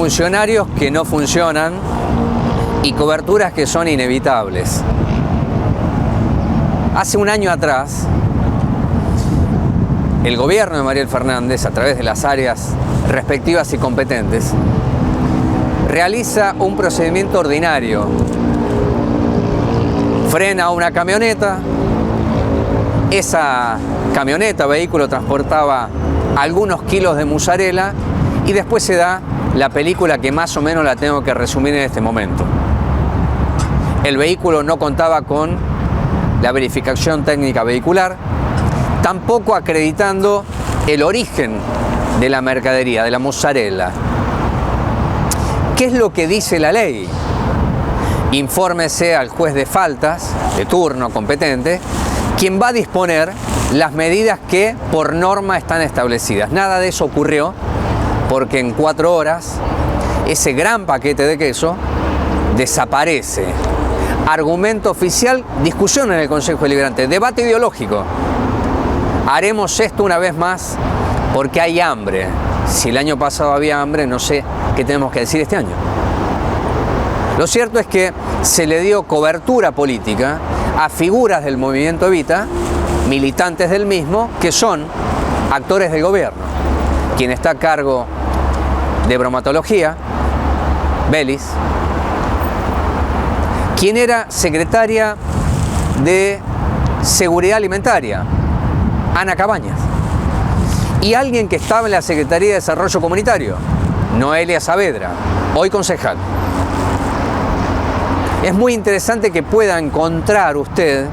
funcionarios que no funcionan y coberturas que son inevitables. Hace un año atrás, el gobierno de Mariel Fernández, a través de las áreas respectivas y competentes, realiza un procedimiento ordinario. Frena una camioneta, esa camioneta, vehículo, transportaba algunos kilos de mozzarella y después se da la película que más o menos la tengo que resumir en este momento. El vehículo no contaba con la verificación técnica vehicular, tampoco acreditando el origen de la mercadería, de la mozzarella. ¿Qué es lo que dice la ley? Infórmese al juez de faltas, de turno competente, quien va a disponer las medidas que por norma están establecidas. Nada de eso ocurrió, porque en 4 horas ese gran paquete de queso desaparece. Argumento oficial, discusión en el Consejo Deliberante, debate ideológico. Haremos esto una vez más porque hay hambre. Si el año pasado había hambre, no sé qué tenemos que decir este año. Lo cierto es que se le dio cobertura política a figuras del movimiento Evita, militantes del mismo, que son actores del gobierno. Quien está a cargo de bromatología, Belis, quien era secretaria de Seguridad Alimentaria, Ana Cabañas, y alguien que estaba en la Secretaría de Desarrollo Comunitario, Noelia Saavedra, hoy concejal. Es muy interesante que pueda encontrar usted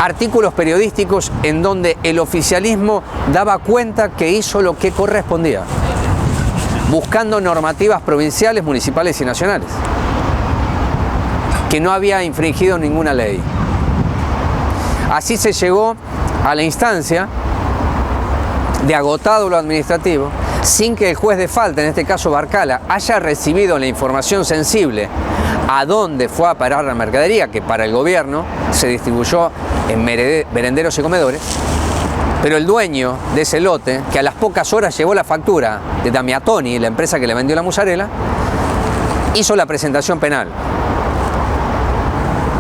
artículos periodísticos en donde el oficialismo daba cuenta que hizo lo que correspondía, buscando normativas provinciales, municipales y nacionales, que no había infringido ninguna ley. Así se llegó a la instancia de agotado lo administrativo, sin que el juez de falta, en este caso Barcala, haya recibido la información sensible a dónde fue a parar la mercadería, que para el gobierno se distribuyó en merenderos y comedores, pero el dueño de ese lote, que a las pocas horas llevó la factura de Damiatoni, la empresa que le vendió la mozzarella, hizo la presentación penal.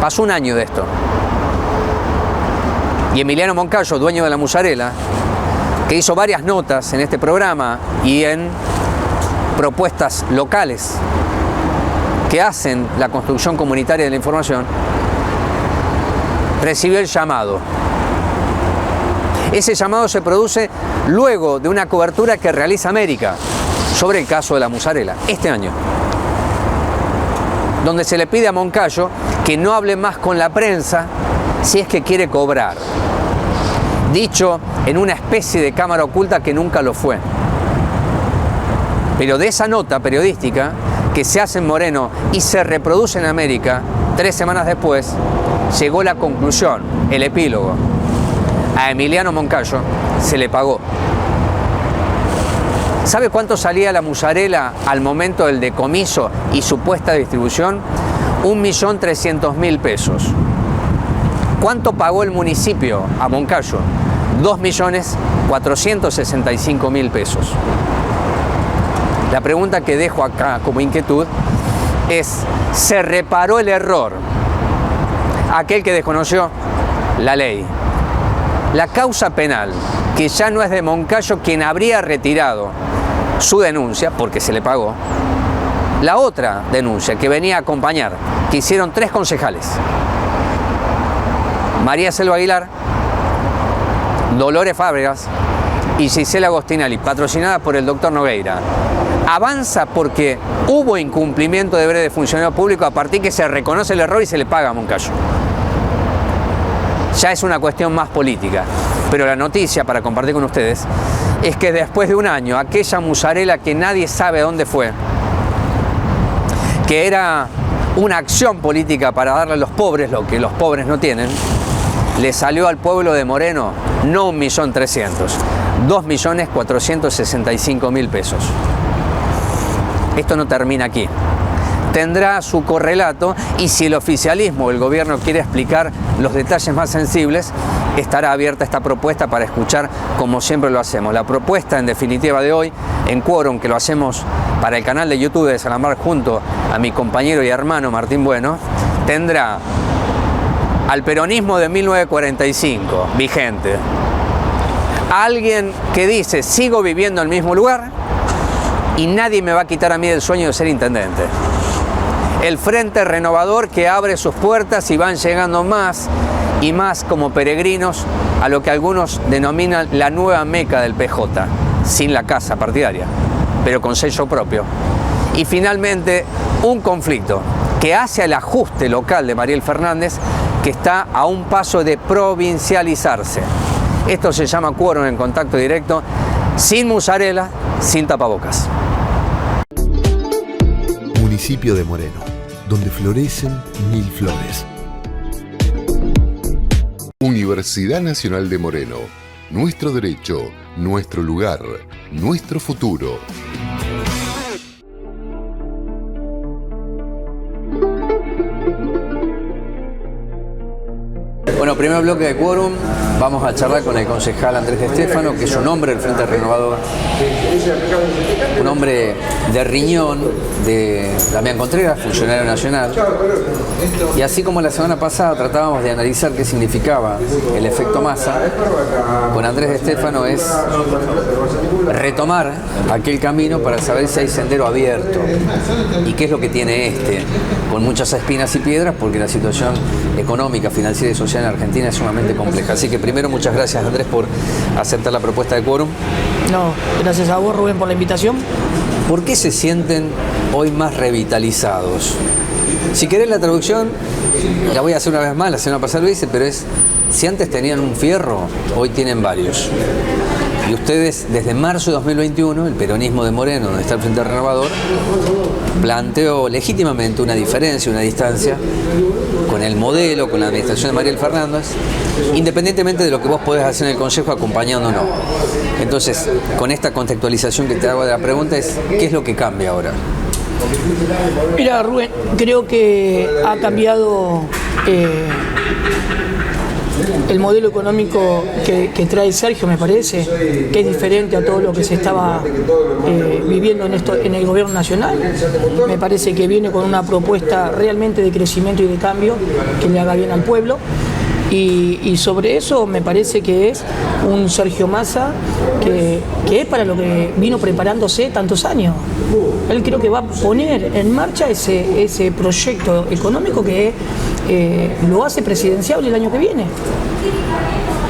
Pasó un año de esto. Y Emiliano Moncayo, dueño de la mozzarella, que hizo varias notas en este programa y en propuestas locales que hacen la construcción comunitaria de la información, recibió el llamado. Ese llamado se produce luego de una cobertura que realiza América sobre el caso de la mozzarella, este año, donde se le pide a Moncayo que no hable más con la prensa si es que quiere cobrar. Dicho en una especie de cámara oculta que nunca lo fue. Pero de esa nota periodística que se hace en Moreno y se reproduce en América, 3 semanas después, llegó la conclusión, el epílogo. A Emiliano Moncayo se le pagó. ¿Sabe cuánto salía la mozzarella al momento del decomiso y supuesta distribución? 1.300.000 pesos. ¿Cuánto pagó el municipio a Moncayo? 2.465.000 pesos. La pregunta que dejo acá como inquietud es, ¿se reparó el error? Aquel que desconoció la ley. La causa penal, que ya no es de Moncayo quien habría retirado su denuncia, porque se le pagó, la otra denuncia que venía a acompañar, que hicieron 3 concejales, María Selva Aguilar, Dolores Fábregas y Gisela Agostinelli, patrocinada por el doctor Nogueira, avanza porque hubo incumplimiento de deberes de funcionario público a partir que se reconoce el error y se le paga a Moncayo. Ya es una cuestión más política, pero la noticia para compartir con ustedes es que después de un año, aquella mozzarella que nadie sabe a dónde fue, que era una acción política para darle a los pobres lo que los pobres no tienen, le salió al pueblo de Moreno no 1.300.000, 2.465.000 pesos. Esto no termina aquí. tendrá su correlato, y si el oficialismo o el gobierno quiere explicar los detalles más sensibles, estará abierta esta propuesta para escuchar, como siempre lo hacemos. La propuesta en definitiva de hoy en Quórum, que lo hacemos para el canal de YouTube de Salamar junto a mi compañero y hermano Martín Bueno, tendrá al peronismo de 1945 vigente, a alguien que dice sigo viviendo en el mismo lugar y nadie me va a quitar a mí el sueño de ser intendente. El Frente Renovador, que abre sus puertas y van llegando más y más como peregrinos a lo que algunos denominan la nueva Meca del PJ, sin la casa partidaria, pero con sello propio. Y finalmente, un conflicto que hace el ajuste local de Mariel Fernández, que está a un paso de provincializarse. Esto se llama Quórum en contacto directo, sin musarela, sin tapabocas. Municipio de Moreno, donde florecen 1000 flores. Universidad Nacional de Moreno. Nuestro derecho, nuestro lugar, nuestro futuro. Bueno, primer bloque de Quórum, vamos a charlar con el concejal Andrés de Stefano, que es un hombre del Frente Renovador, un hombre de riñón de Damián Contreras, funcionario nacional. Y así como la semana pasada tratábamos de analizar qué significaba el efecto masa, con Andrés de Stefano es retomar aquel camino para saber si hay sendero abierto y qué es lo que tiene este, con muchas espinas y piedras, porque la situación económica, financiera y social en Argentina es sumamente compleja. Así que primero, muchas gracias, Andrés, por aceptar la propuesta de Quórum. No, gracias a vos, Rubén, por la invitación. ¿Por qué se sienten hoy más revitalizados? Si querés la traducción, la voy a hacer una vez más, la semana pasada lo hice, pero es: si antes tenían un fierro, hoy tienen varios. Y ustedes, desde marzo de 2021, el peronismo de Moreno, donde está el Frente Renovador, planteó legítimamente una diferencia, una distancia con el modelo, con la administración de Mariel Fernández, independientemente de lo que vos podés hacer en el Consejo acompañando o no. Entonces, con esta contextualización que te hago de la pregunta es: ¿qué es lo que cambia ahora? Mira, Rubén, creo que ha cambiado el modelo económico que trae Sergio, me parece, que es diferente a todo lo que se estaba viviendo en el gobierno nacional. Me parece que viene con una propuesta realmente de crecimiento y de cambio que le haga bien al pueblo. Y sobre eso me parece que es un Sergio Massa que es para lo que vino preparándose tantos años. Él creo que va a poner en marcha ese proyecto económico que lo hace presidenciable el año que viene.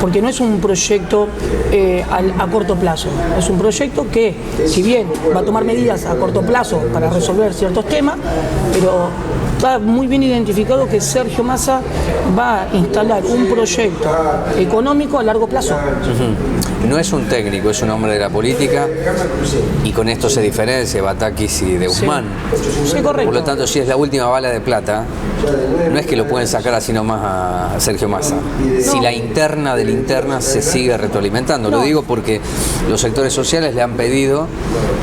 Porque no es un proyecto a corto plazo, es un proyecto que, si bien va a tomar medidas a corto plazo para resolver ciertos temas, pero está muy bien identificado que Sergio Massa va a instalar un proyecto económico a largo plazo. No es un técnico, es un hombre de la política, y con esto se diferencia de Batakis y de Guzmán. Sí, correcto. Por lo tanto, si es la última bala de plata, no es que lo pueden sacar así nomás a Sergio Massa. Si la interna de la interna se sigue retroalimentando. Lo digo porque los sectores sociales le han pedido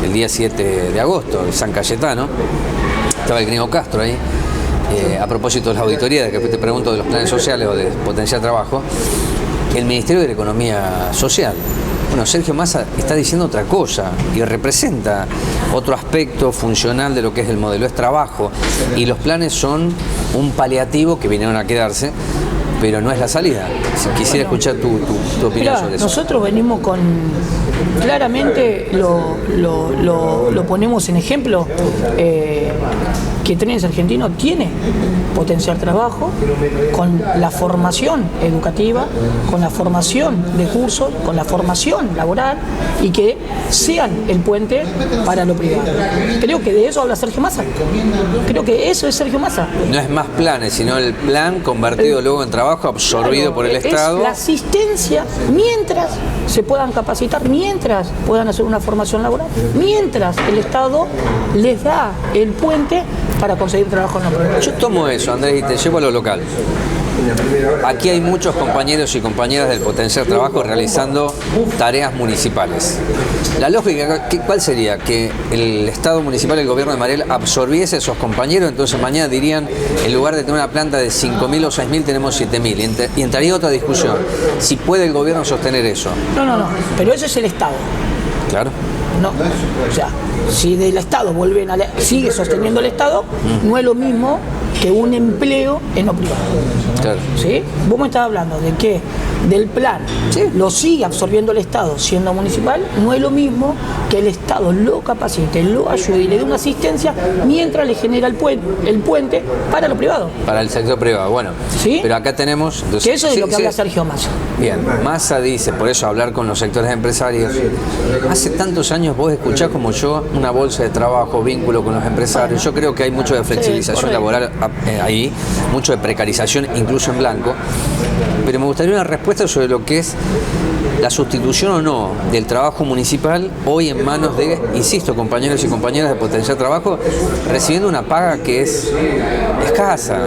el día 7 de agosto, en San Cayetano, estaba el Gringo Castro ahí, a propósito de la auditoría, de que te pregunto de los planes sociales o de potenciar trabajo, el Ministerio de la Economía Social. Bueno, Sergio Massa está diciendo otra cosa y representa otro aspecto funcional de lo que es el modelo, es trabajo, y los planes son un paliativo que vinieron a quedarse, pero no es la salida. Quisiera escuchar tu opinión sobre eso. Nosotros venimos con, claramente lo ponemos en ejemplo, que Trenes Argentinos tiene potencial trabajo, con la formación educativa, con la formación de cursos, con la formación laboral, y que sean el puente para lo privado. Creo que de eso habla Sergio Massa. Creo que eso es Sergio Massa. No es más planes, sino el plan convertido luego en trabajo, absorbido por el Estado. Es la asistencia mientras se puedan capacitar, mientras puedan hacer una formación laboral, mientras el Estado les da el puente para conseguir trabajo en la provincia. Yo tomo eso, Andrés, y te llevo a lo local. Aquí hay muchos compañeros y compañeras del Potenciar Trabajo realizando tareas municipales. La lógica, ¿cuál sería? Que el Estado municipal, el gobierno de Mariel, absorbiese a esos compañeros, entonces mañana dirían, en lugar de tener una planta de 5.000 o 6.000, tenemos 7.000. Y entraría otra discusión, si puede el gobierno sostener eso. No, pero eso es el Estado. Claro. No, o sea, si del Estado sigue sosteniendo el Estado, no es lo mismo que un empleo en lo privado. Claro. ¿Sí? Vos me estás hablando de que del plan lo sigue absorbiendo el Estado siendo municipal, no es lo mismo que el Estado lo capacite, lo ayude y le dé una asistencia mientras le genera el puente para lo privado. Para el sector privado, bueno. ¿Sí? Pero acá tenemos... Entonces, que eso es lo que habla Sergio Massa. Bien, Massa dice, por eso hablar con los sectores empresarios. Hace tantos años vos escuchás como yo una bolsa de trabajo, vínculo con los empresarios. Yo creo que hay mucho de flexibilización laboral ahí, mucho de precarización, incluso en blanco. Pero me gustaría una respuesta sobre lo que es la sustitución o no del trabajo municipal hoy en manos de, insisto, compañeros y compañeras de Potenciar Trabajo, recibiendo una paga que es escasa,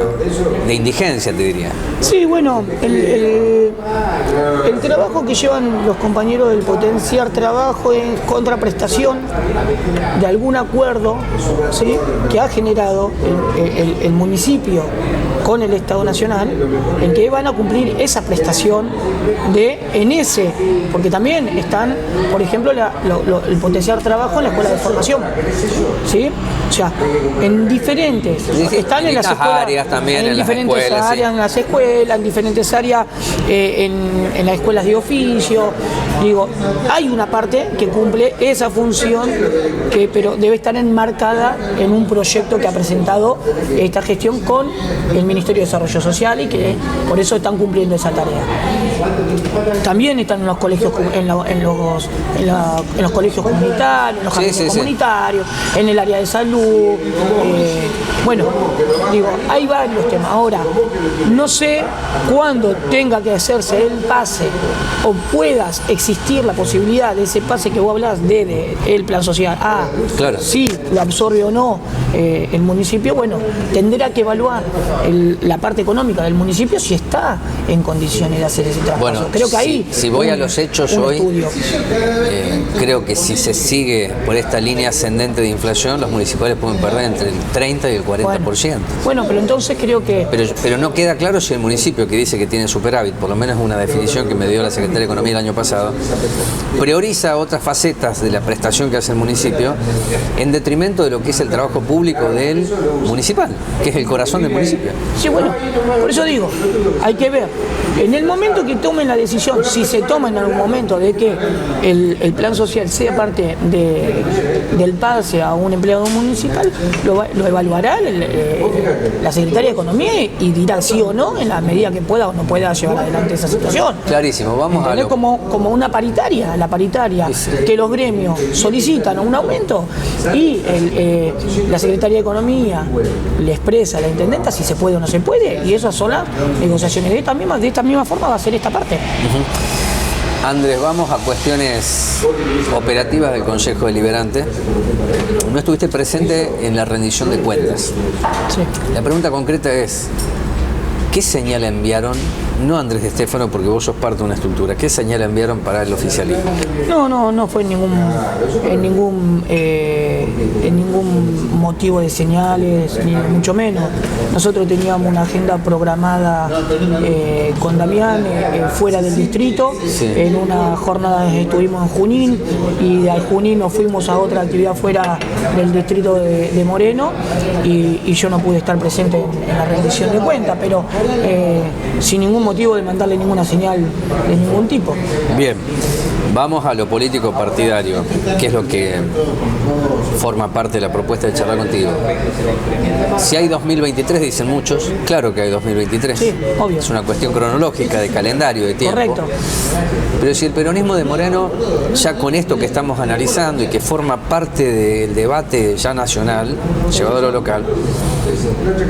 de indigencia, te diría. Sí, bueno, el trabajo que llevan los compañeros del Potenciar Trabajo es contraprestación de algún acuerdo, ¿sí?, que ha generado el municipio con el Estado Nacional, en que van a cumplir esa prestación porque también están, por ejemplo, el Potenciar Trabajo en la escuela de formación, ¿sí? O sea, en diferentes, están en las escuelas, áreas también, en diferentes escuelas, áreas, sí. En las escuelas, en diferentes áreas, en las escuelas de oficio. Digo, hay una parte que cumple esa función, pero debe estar enmarcada en un proyecto que ha presentado esta gestión con el Ministerio de Desarrollo Social y que por eso están cumpliendo esa tarea. También están en los colegios, en los colegios comunitarios, en los jardines comunitarios, en el área de salud. Bueno, digo, hay varios temas. Ahora, no sé cuándo tenga que hacerse el pase o pueda existir la posibilidad de ese pase que vos hablás del plan social. Claro. Si lo absorbe o no el municipio, bueno, tendrá que evaluar la parte económica del municipio si está en condiciones de hacer ese traspaso. Bueno, creo que ahí si voy a los hechos hoy, creo que si se sigue por esta línea ascendente de inflación, los municipales pueden perder entre el 30 y el 40%. Bueno, pero entonces creo que... Pero no queda claro si el municipio, que dice que tiene superávit, por lo menos es una definición que me dio la Secretaría de Economía el año pasado, prioriza otras facetas de la prestación que hace el municipio en detrimento de lo que es el trabajo público del municipal, que es el corazón del municipio. Sí, bueno, por eso digo, hay que ver. En el momento que tomen la decisión, si se toma en algún momento de que el plan social sea parte del pase a un empleado municipal, lo evaluará la Secretaría de Economía y dirá sí o no en la medida que pueda o no pueda llevar adelante esa situación. Clarísimo, vamos a lo... como una paritaria, que los gremios solicitan un aumento y la Secretaría de Economía le expresa a la intendenta si se puede o no se puede, y esas son las negociaciones. De esta misma forma va a ser esta parte. Andrés, vamos a cuestiones operativas del Consejo Deliberante. No estuviste presente en la rendición de cuentas. Sí. La pregunta concreta es, ¿qué señal enviaron? No Andrés de Stefano, porque vos sos parte de una estructura. ¿Qué señal enviaron para el oficialismo? No fue en ningún motivo de señales, ni mucho menos. Nosotros teníamos una agenda programada con Damián fuera del distrito. Sí. En una jornada estuvimos en Junín y de Junín nos fuimos a otra actividad fuera del distrito de Moreno y yo no pude estar presente en la rendición de cuentas, pero sin ningún motivo de mandarle ninguna señal de ningún tipo. Bien, vamos a lo político partidario, que es lo que forma parte de la propuesta de charlar contigo. Si hay 2023, dicen muchos, claro que hay 2023. Sí, obvio. Es una cuestión cronológica, de calendario, de tiempo. Correcto. Pero si el peronismo de Moreno, ya con esto que estamos analizando y que forma parte del debate ya nacional, llevado a lo local,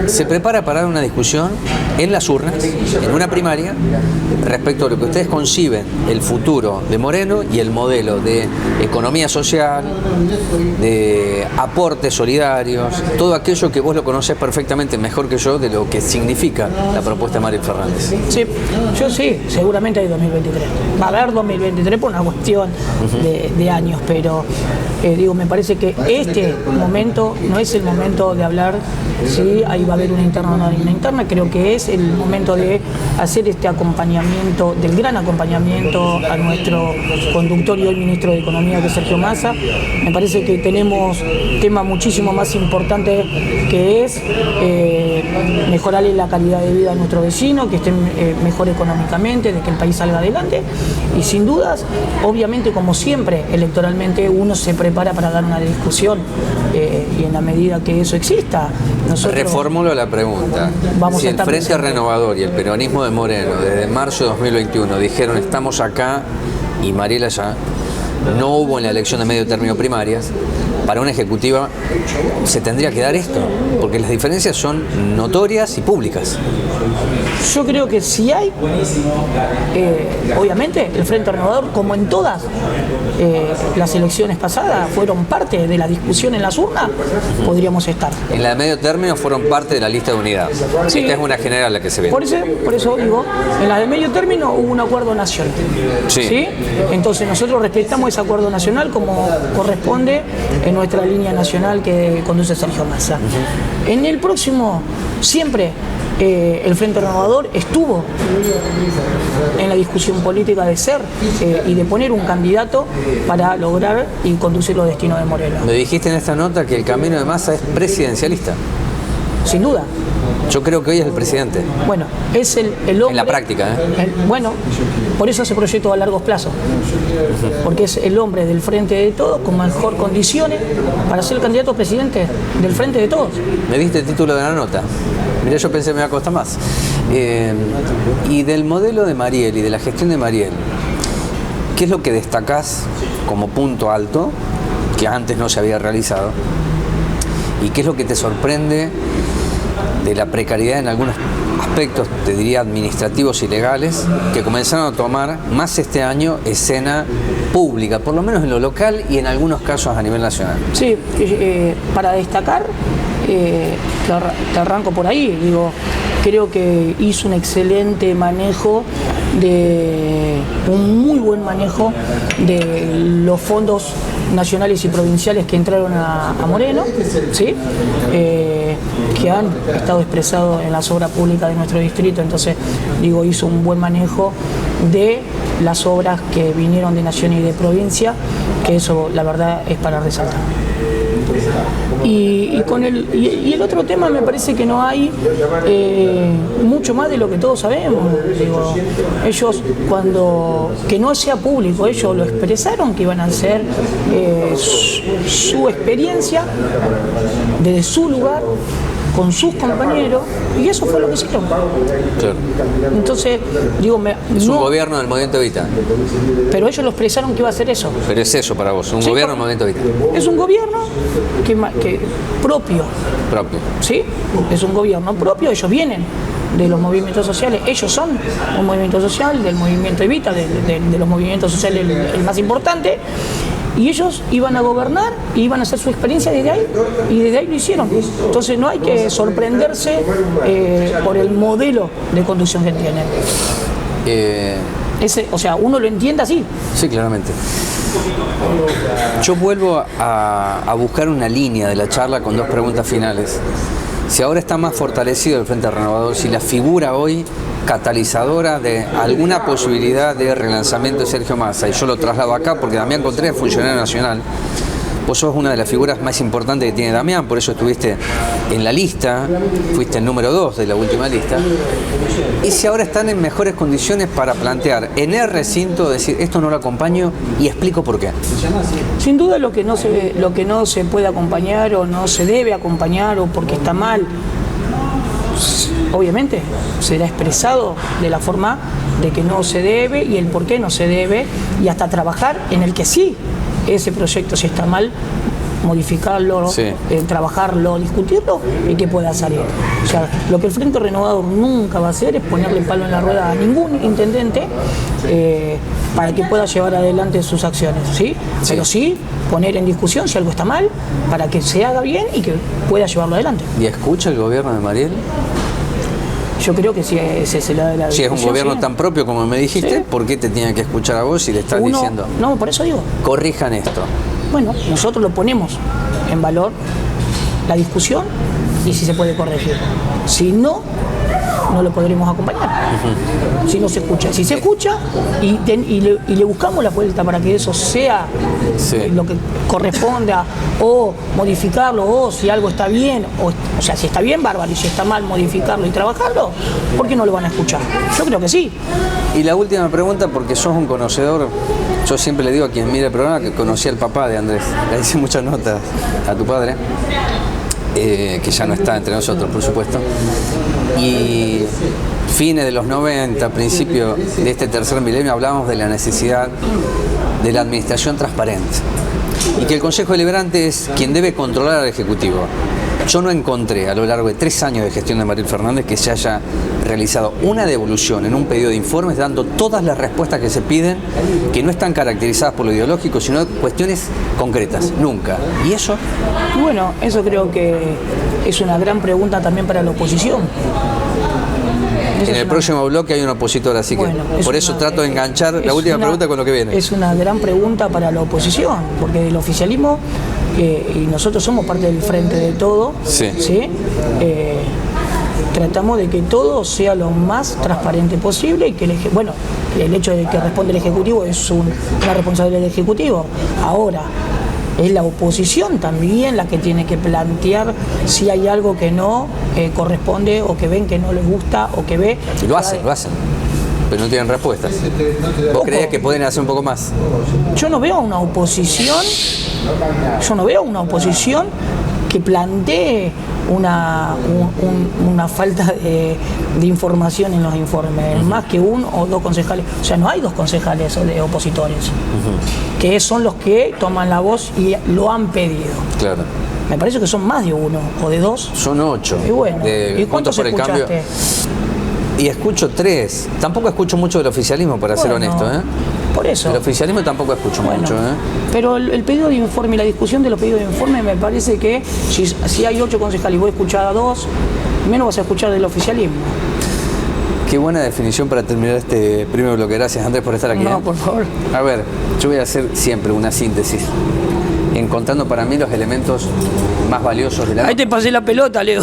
se prepara para dar una discusión en las urnas, en una primaria, respecto a lo que ustedes conciben el futuro de Moreno y el modelo de economía social, de aportes solidarios, todo aquello que vos lo conocés perfectamente mejor que yo de lo que significa la propuesta de Mariel Fernández. Sí, yo sí, seguramente hay 2023. Va a haber 2023 por una cuestión de años, pero digo, me parece que este momento no es el momento de hablar si ahí va a haber una interna o no hay una interna. Creo que es el momento de hacer este acompañamiento, del gran acompañamiento a nuestro conductor y hoy ministro de Economía, que es Sergio Massa. Me parece que tenemos tema muchísimo más importante, que es mejorarle la calidad de vida a nuestro vecino, que estén mejor económicamente, de que el país salga adelante. Y sin dudas, obviamente, como siempre, electoralmente uno se prepara para dar una discusión y en la medida que eso exista. Reformulo la pregunta. Si el Frente Renovador y el peronismo de Moreno desde marzo de 2021 dijeron estamos acá y Mariel allá, no hubo en la elección de medio término primarias, para una ejecutiva se tendría que dar esto, porque las diferencias son notorias y públicas. Yo creo que si hay, obviamente, el Frente Renovador, como en todas las elecciones pasadas, fueron parte de la discusión en las urnas, podríamos estar. En la de medio término fueron parte de la lista de unidad. Sí. Esta es una general la que se ve. Por eso digo, en la de medio término hubo un acuerdo nacional. Sí. ¿Sí? Entonces nosotros respetamos ese acuerdo nacional como corresponde en nuestra línea nacional que conduce Sergio Massa. En el próximo, siempre el Frente Renovador estuvo en la discusión política de ser y de poner un candidato para lograr y conducir los destinos de Moreno. Me dijiste en esta nota que el camino de Massa es presidencialista. Sin duda. Yo creo que hoy es el presidente. Bueno, es el hombre... En la práctica, bueno, por eso ese proyecto a largos plazos. Porque es el hombre del Frente de Todos con mejor condiciones para ser el candidato a presidente del Frente de Todos. Me diste el título de la nota. Mirá, yo pensé que me iba a costar más. Y del modelo de Mariel y de la gestión de Mariel, ¿qué es lo que destacás como punto alto que antes no se había realizado? ¿Y qué es lo que te sorprende de la precariedad en algunos aspectos, te diría, administrativos y legales, que comenzaron a tomar más este año escena pública, por lo menos en lo local y en algunos casos a nivel nacional? Sí, para destacar, te arranco por ahí, digo, creo que hizo un excelente manejo, un muy buen manejo de los fondos nacionales y provinciales que entraron a Moreno, ¿sí? Que han estado expresados en las obras públicas de nuestro distrito. Entonces, digo, hizo un buen manejo de las obras que vinieron de nación y de provincia, que eso la verdad es para resaltar. Y el otro tema, me parece que no hay mucho más de lo que todos sabemos. Digo, ellos, que no sea público, ellos lo expresaron que iban a hacer su experiencia desde su lugar con sus compañeros, y eso fue lo que hicieron. Claro. Entonces, digo, es un gobierno del Movimiento Evita. Pero ellos lo expresaron que iba a hacer eso. Pero es eso para vos, un gobierno del Movimiento Evita. Es un gobierno que propio. ¿Sí? Es un gobierno propio, ellos vienen de los movimientos sociales, ellos son un movimiento social, del Movimiento Evita, de los movimientos sociales el más importante. Y ellos iban a gobernar y iban a hacer su experiencia desde ahí, y desde ahí lo hicieron. Entonces no hay que sorprenderse por el modelo de conducción que tienen. O sea, uno lo entiende así. Sí, claramente. Yo vuelvo a buscar una línea de la charla con dos preguntas finales. Si ahora está más fortalecido el Frente Renovador, si la figura hoy catalizadora de alguna posibilidad de relanzamiento de Sergio Massa, y yo lo traslado acá porque Damián Contreras es funcionario nacional, vos sos una de las figuras más importantes que tiene Damián, por eso estuviste en la lista, fuiste el número 2 de la última lista, y si ahora están en mejores condiciones para plantear en el recinto, decir esto no lo acompaño y explico por qué. Sin duda lo que no se puede acompañar o no se debe acompañar o porque está mal, obviamente será expresado de la forma de que no se debe y el por qué no se debe, y hasta trabajar en el que sí, ese proyecto, si está mal, modificarlo, Sí. trabajarlo, discutirlo y que pueda salir. O sea, lo que el Frente Renovador nunca va a hacer es ponerle palo en la rueda a ningún intendente para que pueda llevar adelante sus acciones, ¿sí? Pero sí poner en discusión si algo está mal para que se haga bien y que pueda llevarlo adelante. ¿Y escucha el gobierno de Mariel? Yo creo que si se le da la Si es un discusión, gobierno sí. tan propio como me dijiste, Sí. ¿por qué te tienen que escuchar a vos si le estás diciendo? No, por eso digo. Corrijan esto. Bueno, nosotros lo ponemos en valor, la discusión, y si se puede corregir. Si no, no lo podremos acompañar. Si no se escucha. Si se escucha y le buscamos la vuelta para que eso sea lo que corresponda, o modificarlo, o si algo está bien, o sea, si está bien, bárbaro, y si está mal, modificarlo y trabajarlo, ¿por qué no lo van a escuchar? Yo creo que sí. Y la última pregunta, porque sos un conocedor, yo siempre le digo a quien mira el programa que conocí al papá de Andrés, le hice muchas notas a tu padre, que ya no está entre nosotros, por supuesto, y fines de los 90, principio de este tercer milenio, hablábamos de la necesidad de la administración transparente y que el Consejo Deliberante es quien debe controlar al Ejecutivo. Yo no encontré a lo largo de 3 años de gestión de Mariel Fernández que se haya realizado una devolución en un pedido de informes dando todas las respuestas que se piden, que no están caracterizadas por lo ideológico, sino cuestiones concretas. Nunca. ¿Y eso? Bueno, eso creo que es una gran pregunta también para la oposición. En el próximo bloque hay un opositor, así que bueno, por eso trato de enganchar la última pregunta con lo que viene. Es una gran pregunta para la oposición, porque el oficialismo, y nosotros somos parte del Frente de Todo, Sí. ¿sí? Tratamos de que todo sea lo más transparente posible y que el hecho de que responde el Ejecutivo es una responsabilidad del Ejecutivo. Ahora, es la oposición también la que tiene que plantear si hay algo que no corresponde, o que ven que no les gusta, o que ve... Y lo hacen, pero no tienen respuestas. ¿Vos creías que pueden hacer un poco más? Yo no veo una oposición que plantee una falta de información en los informes, más que 1 o 2 concejales. O sea, no hay 2 concejales de opositores, que son los que toman la voz y lo han pedido. Claro. Me parece que son más de 1 o de 2. Son 8. Y bueno, ¿y cuántos por el cambio. escuchaste? Y escucho 3. Tampoco escucho mucho del oficialismo, para ser honesto, ¿eh? Por eso. El oficialismo tampoco escucho mucho, ¿eh? Pero el pedido de informe y la discusión de los pedidos de informe, me parece que si hay 8 concejales y vos escuchás a 2, menos vas a escuchar del oficialismo. Qué buena definición para terminar este primer bloque. Gracias, Andrés, por estar aquí. No, por favor. A ver, yo voy a hacer siempre una síntesis, encontrando para mí los elementos más valiosos de la... Ahí te pasé la pelota, Leo.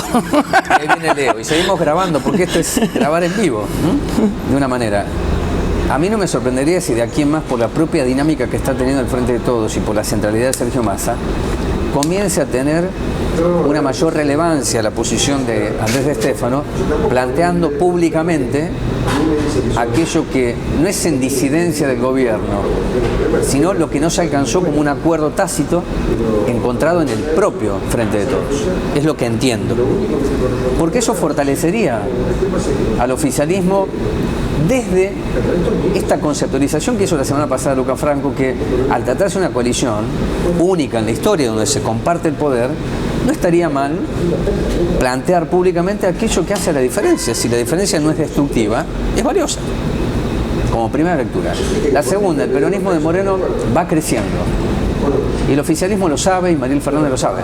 Ahí viene Leo. Y seguimos grabando, porque esto es grabar en vivo, ¿no? De una manera. A mí no me sorprendería si de aquí en más, por la propia dinámica que está teniendo el Frente de Todos y por la centralidad de Sergio Massa, comience a tener una mayor relevancia la posición de Andrés de Stefano, planteando públicamente aquello que no es en disidencia del gobierno, sino lo que no se alcanzó como un acuerdo tácito encontrado en el propio Frente de Todos. Es lo que entiendo. Porque eso fortalecería al oficialismo desde esta conceptualización que hizo la semana pasada Luca Franco, que al tratarse de una coalición única en la historia donde se comparte el poder, no estaría mal plantear públicamente aquello que hace la diferencia. Si la diferencia no es destructiva, es valiosa. Como primera lectura. La segunda, el peronismo de Moreno va creciendo. Y el oficialismo lo sabe y Mariel Fernández lo sabe.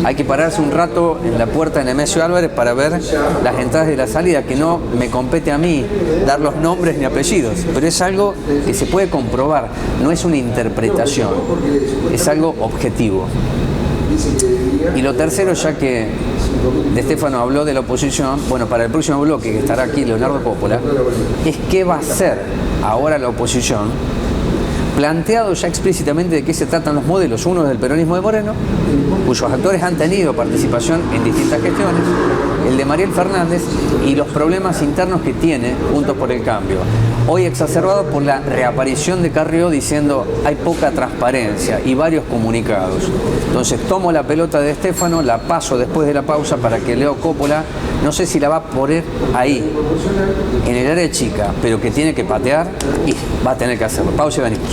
Hay que pararse un rato en la puerta de Nemesio Álvarez para ver las entradas y la salida, que no me compete a mí dar los nombres ni apellidos, pero es algo que se puede comprobar, no es una interpretación, es algo objetivo. Y lo tercero, ya que de Stefano habló de la oposición, bueno, para el próximo bloque, que estará aquí Leonardo Coppola, es qué va a hacer ahora la oposición, planteado ya explícitamente de qué se tratan los modelos. Uno es del peronismo de Moreno, cuyos actores han tenido participación en distintas gestiones, el de Mariel Fernández y los problemas internos que tiene Juntos por el Cambio. Hoy exacerbado por la reaparición de Carrió diciendo hay poca transparencia y varios comunicados. Entonces tomo la pelota de Stefano, la paso después de la pausa para que Leo Coppola, no sé si la va a poner ahí, en el área chica, pero que tiene que patear y va a tener que hacerlo. Pausa y venimos.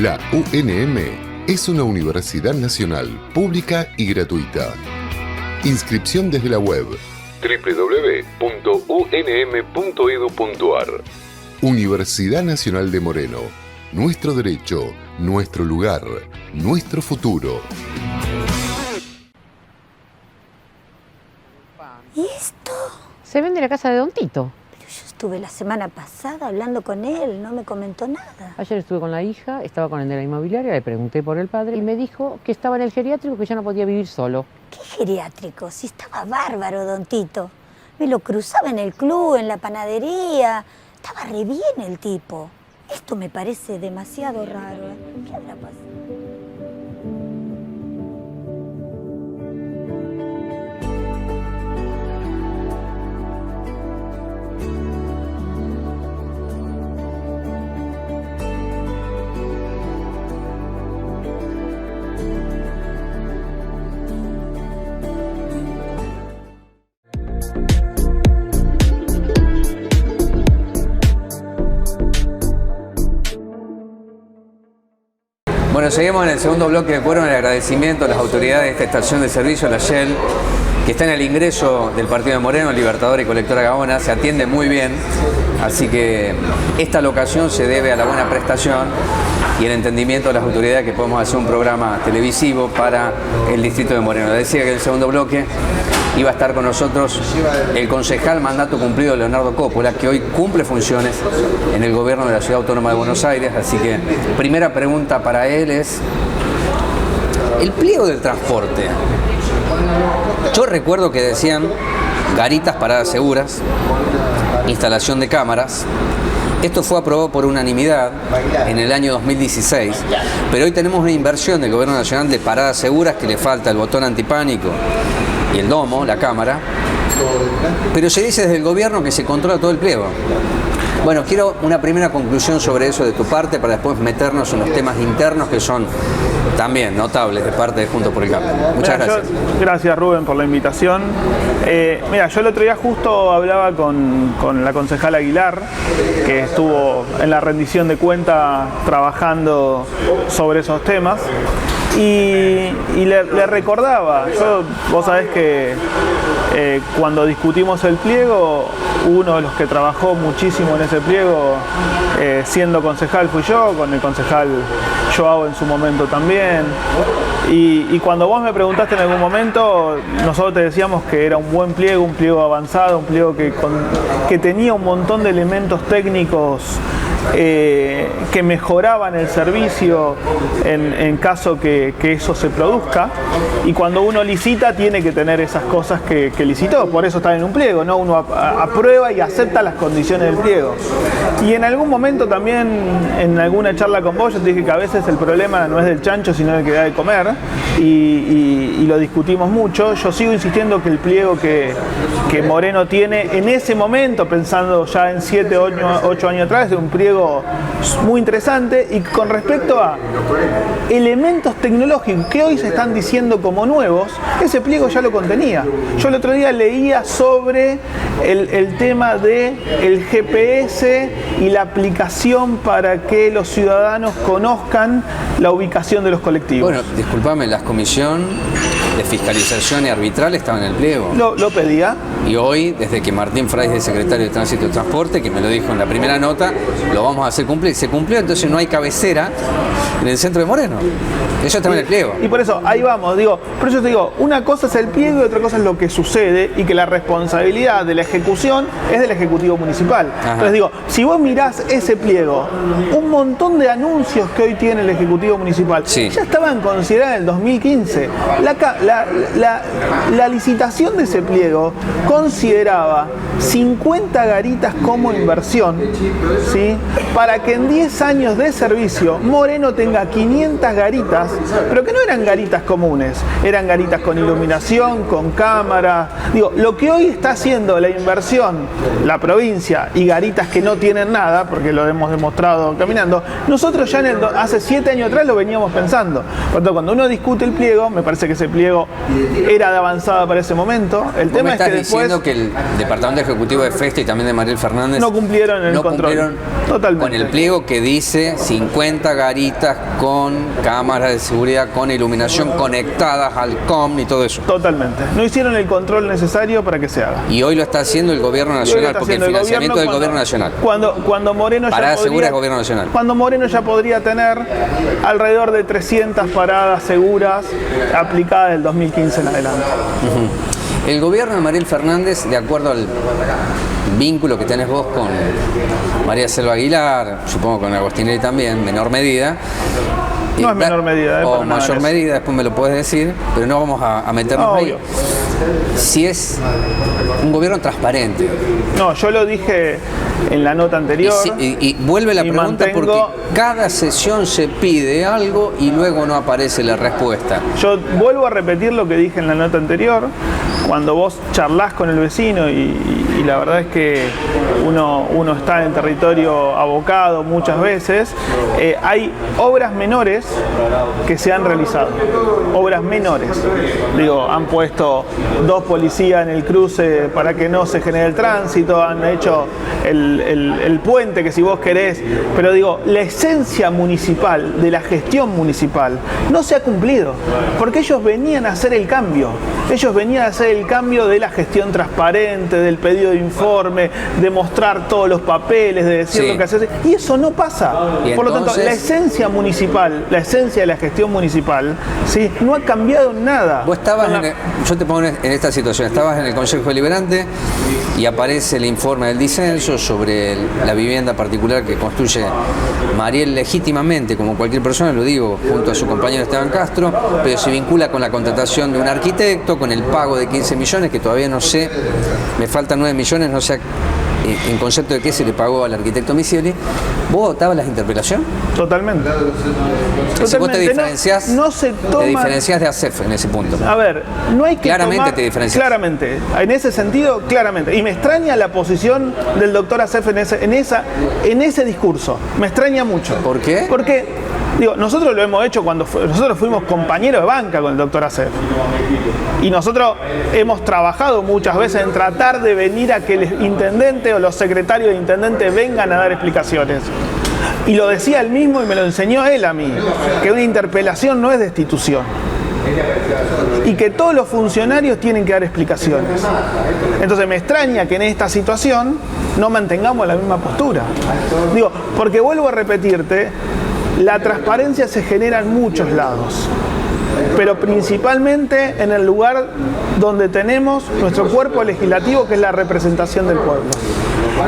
La UNM es una universidad nacional, pública y gratuita. Inscripción desde la web www.unm.edu.ar. Universidad Nacional de Moreno. Nuestro derecho, nuestro lugar, nuestro futuro. ¿Y esto? Se vende la casa de Don Tito. Pero yo estuve la semana pasada hablando con él, no me comentó nada. Ayer estuve con la hija, estaba con el de la inmobiliaria, le pregunté por el padre y me dijo que estaba en el geriátrico, que ya no podía vivir solo. ¿Qué geriátrico? Si estaba bárbaro, Don Tito. Me lo cruzaba en el club, en la panadería. Estaba re bien el tipo. Esto me parece demasiado raro. ¿Qué habrá pasado? Bueno, seguimos en el segundo bloque de Cuervo en el agradecimiento a las autoridades de esta estación de servicio, la Shell, que está en el ingreso del partido de Moreno, Libertador y Colectora Gaona. Se atiende muy bien, así que esta locación se debe a la buena prestación y el entendimiento de las autoridades que podemos hacer un programa televisivo para el distrito de Moreno. Decía que en el segundo bloque iba a estar con nosotros el concejal mandato cumplido Leonardo Coppola, que hoy cumple funciones en el gobierno de la Ciudad Autónoma de Buenos Aires. Así que primera pregunta para él es el pliego del transporte. Yo recuerdo que decían garitas paradas seguras, instalación de cámaras. Esto fue aprobado por unanimidad en el año 2016, pero hoy tenemos una inversión del Gobierno Nacional de paradas seguras que le falta el botón antipánico y el domo, la cámara, pero se dice desde el gobierno que se controla todo el pliego. Bueno, quiero una primera conclusión sobre eso de tu parte para después meternos en los temas internos que son también notables de parte de Juntos por el Cambio. Muchas gracias. Gracias, Rubén, por la invitación. Mira, yo el otro día justo hablaba con la concejala Aguilar, que estuvo en la rendición de cuenta trabajando sobre esos temas. Y le recordaba, vos sabés que cuando discutimos el pliego, uno de los que trabajó muchísimo en ese pliego, siendo concejal fui yo, con el concejal Joao en su momento también. Y cuando vos me preguntaste en algún momento, nosotros te decíamos que era un buen pliego, un pliego avanzado, un pliego que tenía un montón de elementos técnicos que mejoraban el servicio en caso que eso se produzca, y cuando uno licita tiene que tener esas cosas que licitó, por eso está en un pliego, ¿no? Uno aprueba y acepta las condiciones del pliego. Y en algún momento también, en alguna charla con vos, yo te dije que a veces el problema no es del chancho, sino del que da de comer, y lo discutimos mucho. Yo sigo insistiendo que el pliego que Moreno tiene en ese momento, pensando ya en 7, 8 años atrás, es un pliego muy interesante. Y con respecto a elementos tecnológicos que hoy se están diciendo como nuevos, ese pliego ya lo contenía. Yo el otro día leía sobre el tema del GPS y la aplicación para que los ciudadanos conozcan la ubicación de los colectivos. Bueno, discúlpame, la comisión de fiscalización y arbitral estaba en el pliego. Lo pedía. Y hoy, desde que Martín Fraiz es secretario de Tránsito y Transporte, que me lo dijo en la primera nota, lo vamos a hacer cumplir. Se cumplió, entonces no hay cabecera en el centro de Moreno. Eso está en el pliego. Y por eso, ahí vamos, por eso te digo, una cosa es el pliego y otra cosa es lo que sucede, y que la responsabilidad de la ejecución es del Ejecutivo Municipal. Ajá. Entonces digo, si vos mirás ese pliego, un montón de anuncios que hoy tiene el Ejecutivo Municipal, sí, ya estaban considerados en el 2015. La licitación de ese pliego consideraba 50 garitas como inversión, ¿sí?, para que en 10 años de servicio Moreno tenga 500 garitas, pero que no eran garitas comunes, eran garitas con iluminación, con cámara. Lo que hoy está haciendo la inversión, la provincia, y garitas que no tienen nada, porque lo hemos demostrado caminando, nosotros ya hace 7 años atrás lo veníamos pensando. Por lo tanto, cuando uno discute el pliego, me parece que ese pliego era de avanzada para ese momento. El tema es que después entiendo que el Departamento Ejecutivo de Festa y también de Mariel Fernández no cumplieron el control. Totalmente. Con el pliego que dice 50 garitas con cámaras de seguridad, con iluminación conectadas al COM y todo eso. Totalmente. No hicieron el control necesario para que se haga. Y hoy lo está haciendo el Gobierno Nacional, porque el financiamiento del Gobierno Nacional. Cuando Moreno Parada ya podría, segura del Gobierno Nacional. Cuando Moreno ya podría tener alrededor de 300 paradas seguras aplicadas del 2015 en adelante. El gobierno de Mariel Fernández, de acuerdo al vínculo que tenés vos con María Selva Aguilar, supongo con Agostinelli también, menor medida. No es menor medida, o mayor medida, después me lo puedes decir, pero no vamos a meternos ahí. Si es un gobierno transparente. No, yo lo dije en la nota anterior. Y vuelve la pregunta porque cada sesión se pide algo y luego no aparece la respuesta. Yo vuelvo a repetir lo que dije en la nota anterior. Cuando vos charlás con el vecino y la verdad es que uno está en territorio abocado muchas veces, hay obras menores que se han realizado. Obras menores. Digo, han puesto 2 policías en el cruce para que no se genere el tránsito, han hecho el puente que si vos querés, pero digo, la esencia municipal, de la gestión municipal, no se ha cumplido, porque ellos venían a hacer el cambio. Ellos venían a hacer el cambio de la gestión transparente, del pedido de informe, de mostrar todos los papeles, de decir lo que hace. Y eso no pasa. Por lo tanto, la esencia municipal, la esencia de la gestión municipal, ¿sí?, no ha cambiado nada. Vos estabas, yo te pongo en esta situación, estabas en el Consejo Deliberante y aparece el informe del disenso sobre la vivienda particular que construye Mariel legítimamente, como cualquier persona, lo digo, junto a su compañero Esteban Castro, pero se vincula con la contratación de un arquitecto, con el pago de 15 millones, que todavía no sé, me faltan 9 millones, no sé en concepto de qué se le pagó al arquitecto Misieli. ¿Vos votabas la interpelación? Totalmente. Si vos te diferenciás, no se toma... te diferenciás de ASEF en ese punto. A ver, no hay que claramente tomar... te diferenciás. Claramente, en ese sentido, claramente. Y me extraña la posición del doctor ASEF en ese discurso. Me extraña mucho. ¿Por qué? Porque, digo, nosotros lo hemos hecho cuando nosotros fuimos compañeros de banca con el doctor ASEF. Y nosotros hemos trabajado muchas veces en tratar de venir a que el intendente o los secretarios de intendente vengan a dar explicaciones. Y lo decía él mismo y me lo enseñó él a mí, que una interpelación no es destitución. Y que todos los funcionarios tienen que dar explicaciones. Entonces me extraña que en esta situación no mantengamos la misma postura. Digo, porque vuelvo a repetirte, la transparencia se genera en muchos lados, pero principalmente en el lugar donde tenemos nuestro cuerpo legislativo, que es la representación del pueblo.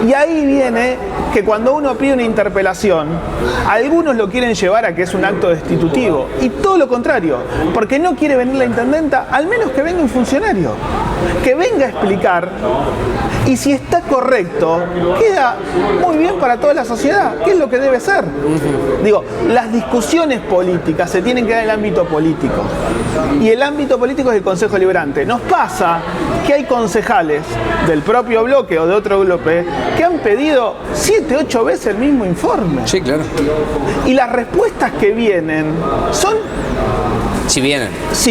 Y ahí viene que cuando uno pide una interpelación, algunos lo quieren llevar a que es un acto destitutivo, y todo lo contrario, porque no quiere venir la intendenta, al menos que venga un funcionario, que venga a explicar, y si está correcto, queda muy bien para toda la sociedad, que es lo que debe ser. Digo, las discusiones políticas se tienen que dar en el ámbito político, y el ámbito político es el Consejo Deliberante. Nos pasa que hay concejales del propio bloque o de otro bloque que han pedido 7, 8 veces el mismo informe. Sí, claro. Y las respuestas que vienen son... Si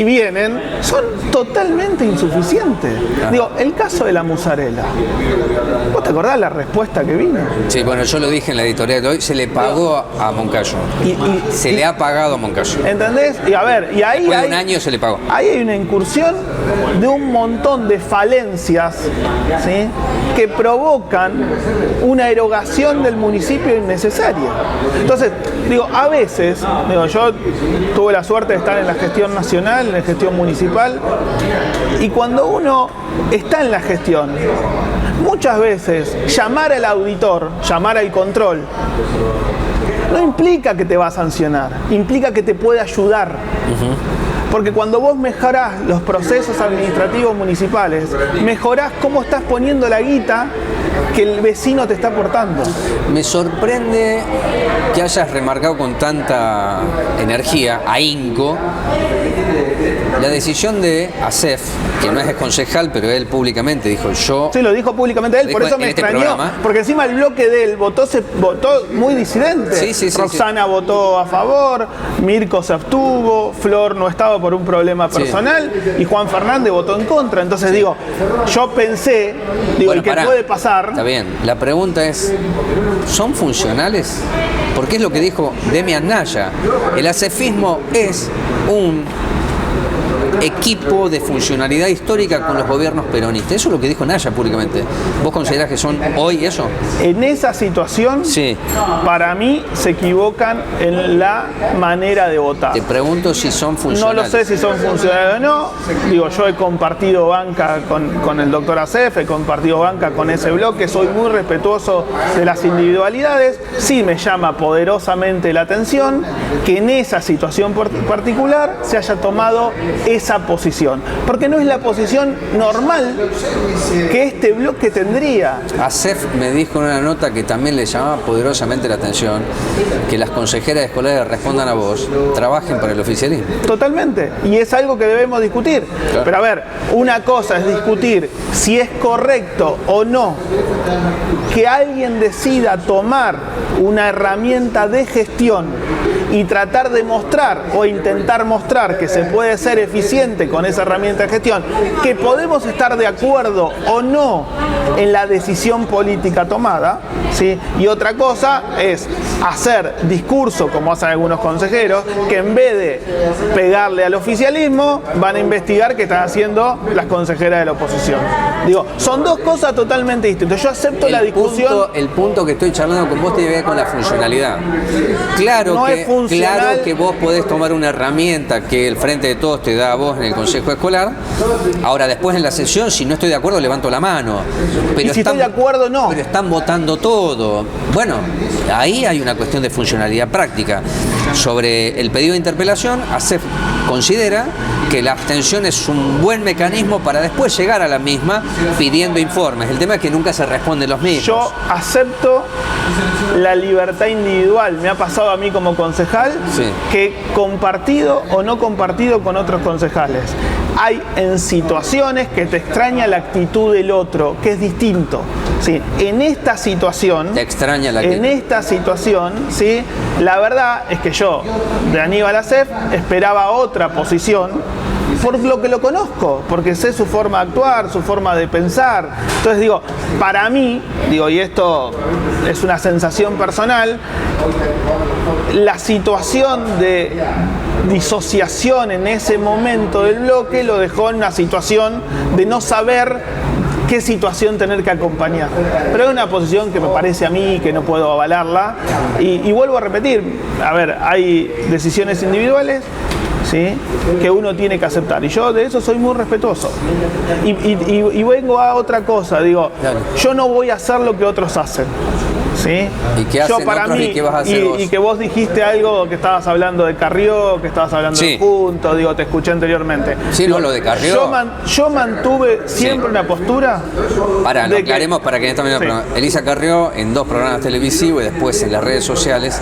vienen, son totalmente insuficientes. Digo, el caso de la musarela. ¿Vos te acordás la respuesta que vino? Sí, bueno, yo lo dije en la editorial de hoy, se le pagó a Moncayo. Se le ha pagado a Moncayo. ¿Entendés? Y a ver, y ahí... Después de un año se le pagó. Ahí hay una incursión de un montón de falencias, ¿sí?, que provocan una erogación del municipio innecesaria. Entonces, digo, a veces, yo tuve la suerte de estar en la gestión nacional, en la gestión municipal, y cuando uno está en la gestión, muchas veces llamar al auditor, llamar al control, no implica que te va a sancionar, implica que te puede ayudar. Porque cuando vos mejorás los procesos administrativos municipales, mejorás cómo estás poniendo la guita que el vecino te está aportando. Me sorprende que hayas remarcado con tanta energía, ahínco, La decisión de Acef, que no es concejal, pero él públicamente dijo, yo... Sí, lo dijo públicamente él, por eso me extrañó, porque encima el bloque de él votó muy disidente. Roxana votó a favor, Mirko se abstuvo, Flor no estaba por un problema personal y Juan Fernández votó en contra. Entonces digo, yo pensé, el que puede pasar... Está bien, la pregunta es, ¿son funcionales? Porque es lo que dijo Demian Naya. El acefismo es un equipo de funcionalidad histórica con los gobiernos peronistas. Eso es lo que dijo Naya públicamente. ¿Vos considerás que son hoy eso? En esa situación, para mí se equivocan en la manera de votar. Te pregunto si son funcionales. No lo sé si son funcionales o no. Digo, yo he compartido banca con el doctor Acef, he compartido banca con ese bloque, soy muy respetuoso de las individualidades. Sí me llama poderosamente la atención que en esa situación particular se haya tomado esa posición, porque no es la posición normal que este bloque tendría. Acef me dijo en una nota que también le llamaba poderosamente la atención que las consejeras escolares respondan a vos, trabajen para el oficialismo. Totalmente, y es algo que debemos discutir. Claro. Pero a ver, una cosa es discutir si es correcto o no que alguien decida tomar una herramienta de gestión y tratar de mostrar o intentar mostrar que se puede ser eficiente con esa herramienta de gestión, que podemos estar de acuerdo o no en la decisión política tomada, ¿sí? Y otra cosa es hacer discurso, como hacen algunos consejeros, que en vez de pegarle al oficialismo, van a investigar qué están haciendo las consejeras de la oposición. Digo, son dos cosas totalmente distintas. Yo acepto la discusión. El punto que estoy charlando con vos tiene que ver con la funcionalidad. Claro que vos podés tomar una herramienta que el Frente de Todos te da a vos en el Consejo Escolar. Ahora, después en la sesión, si no estoy de acuerdo, levanto la mano. Pero y si estoy de acuerdo, no. Pero están votando todo. Bueno, ahí hay una cuestión de funcionalidad práctica. Sobre el pedido de interpelación, Acef considera que la abstención es un buen mecanismo para después llegar a la misma pidiendo informes. El tema es que nunca se responden los mismos. Yo acepto la libertad individual. Me ha pasado a mí como concejal que compartido o no compartido con otros concejales. Hay en situaciones que te extraña la actitud del otro, que es distinto. ¿Sí? En esta situación, te extraña la actitud. En esta situación, ¿sí? La verdad es que yo, de Aníbal Acef, esperaba otra posición, por lo que lo conozco, porque sé su forma de actuar, su forma de pensar. Entonces digo, para mí, y esto es una sensación personal, la situación de disociación en ese momento del bloque lo dejó en una situación de no saber qué situación tener que acompañar. Pero es una posición que me parece a mí que no puedo avalarla. Y vuelvo a repetir, a ver, hay decisiones individuales, ¿sí?, que uno tiene que aceptar. Y yo de eso soy muy respetuoso. Y vengo a otra cosa, digo, yo no voy a hacer lo que otros hacen. ¿Sí? ¿Y qué hacen otros y qué vas a hacer vos? Y que vos dijiste algo, que estabas hablando de Carrió, que estabas hablando de Juntos, te escuché anteriormente. Sí, no, lo de Carrió. Yo mantuve siempre una postura. Lo aclaremos para que en esta misma Elisa Carrió, en 2 programas televisivos y después en las redes sociales,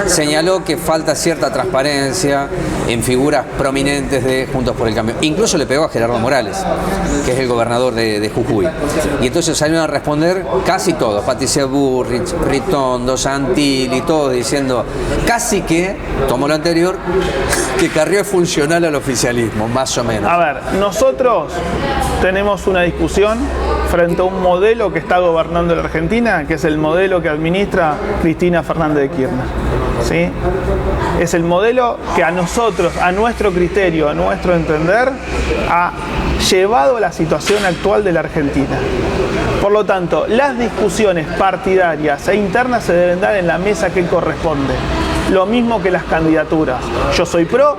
señaló que falta cierta transparencia en figuras prominentes de Juntos por el Cambio. Incluso le pegó a Gerardo Morales, que es el gobernador de Jujuy. Y entonces salieron a responder casi todos, Patricia Burrich, Ritondo, Santilli, todos diciendo casi que, como lo anterior, que Carrió es funcional al oficialismo, más o menos. A ver, nosotros tenemos una discusión frente a un modelo que está gobernando la Argentina, que es el modelo que administra Cristina Fernández de Kirchner. ¿Sí? Es el modelo que a nosotros, a nuestro criterio, a nuestro entender, ha llevado a la situación actual de la Argentina. Por lo tanto, las discusiones partidarias e internas se deben dar en la mesa que corresponde. Lo mismo que las candidaturas. Yo soy pro,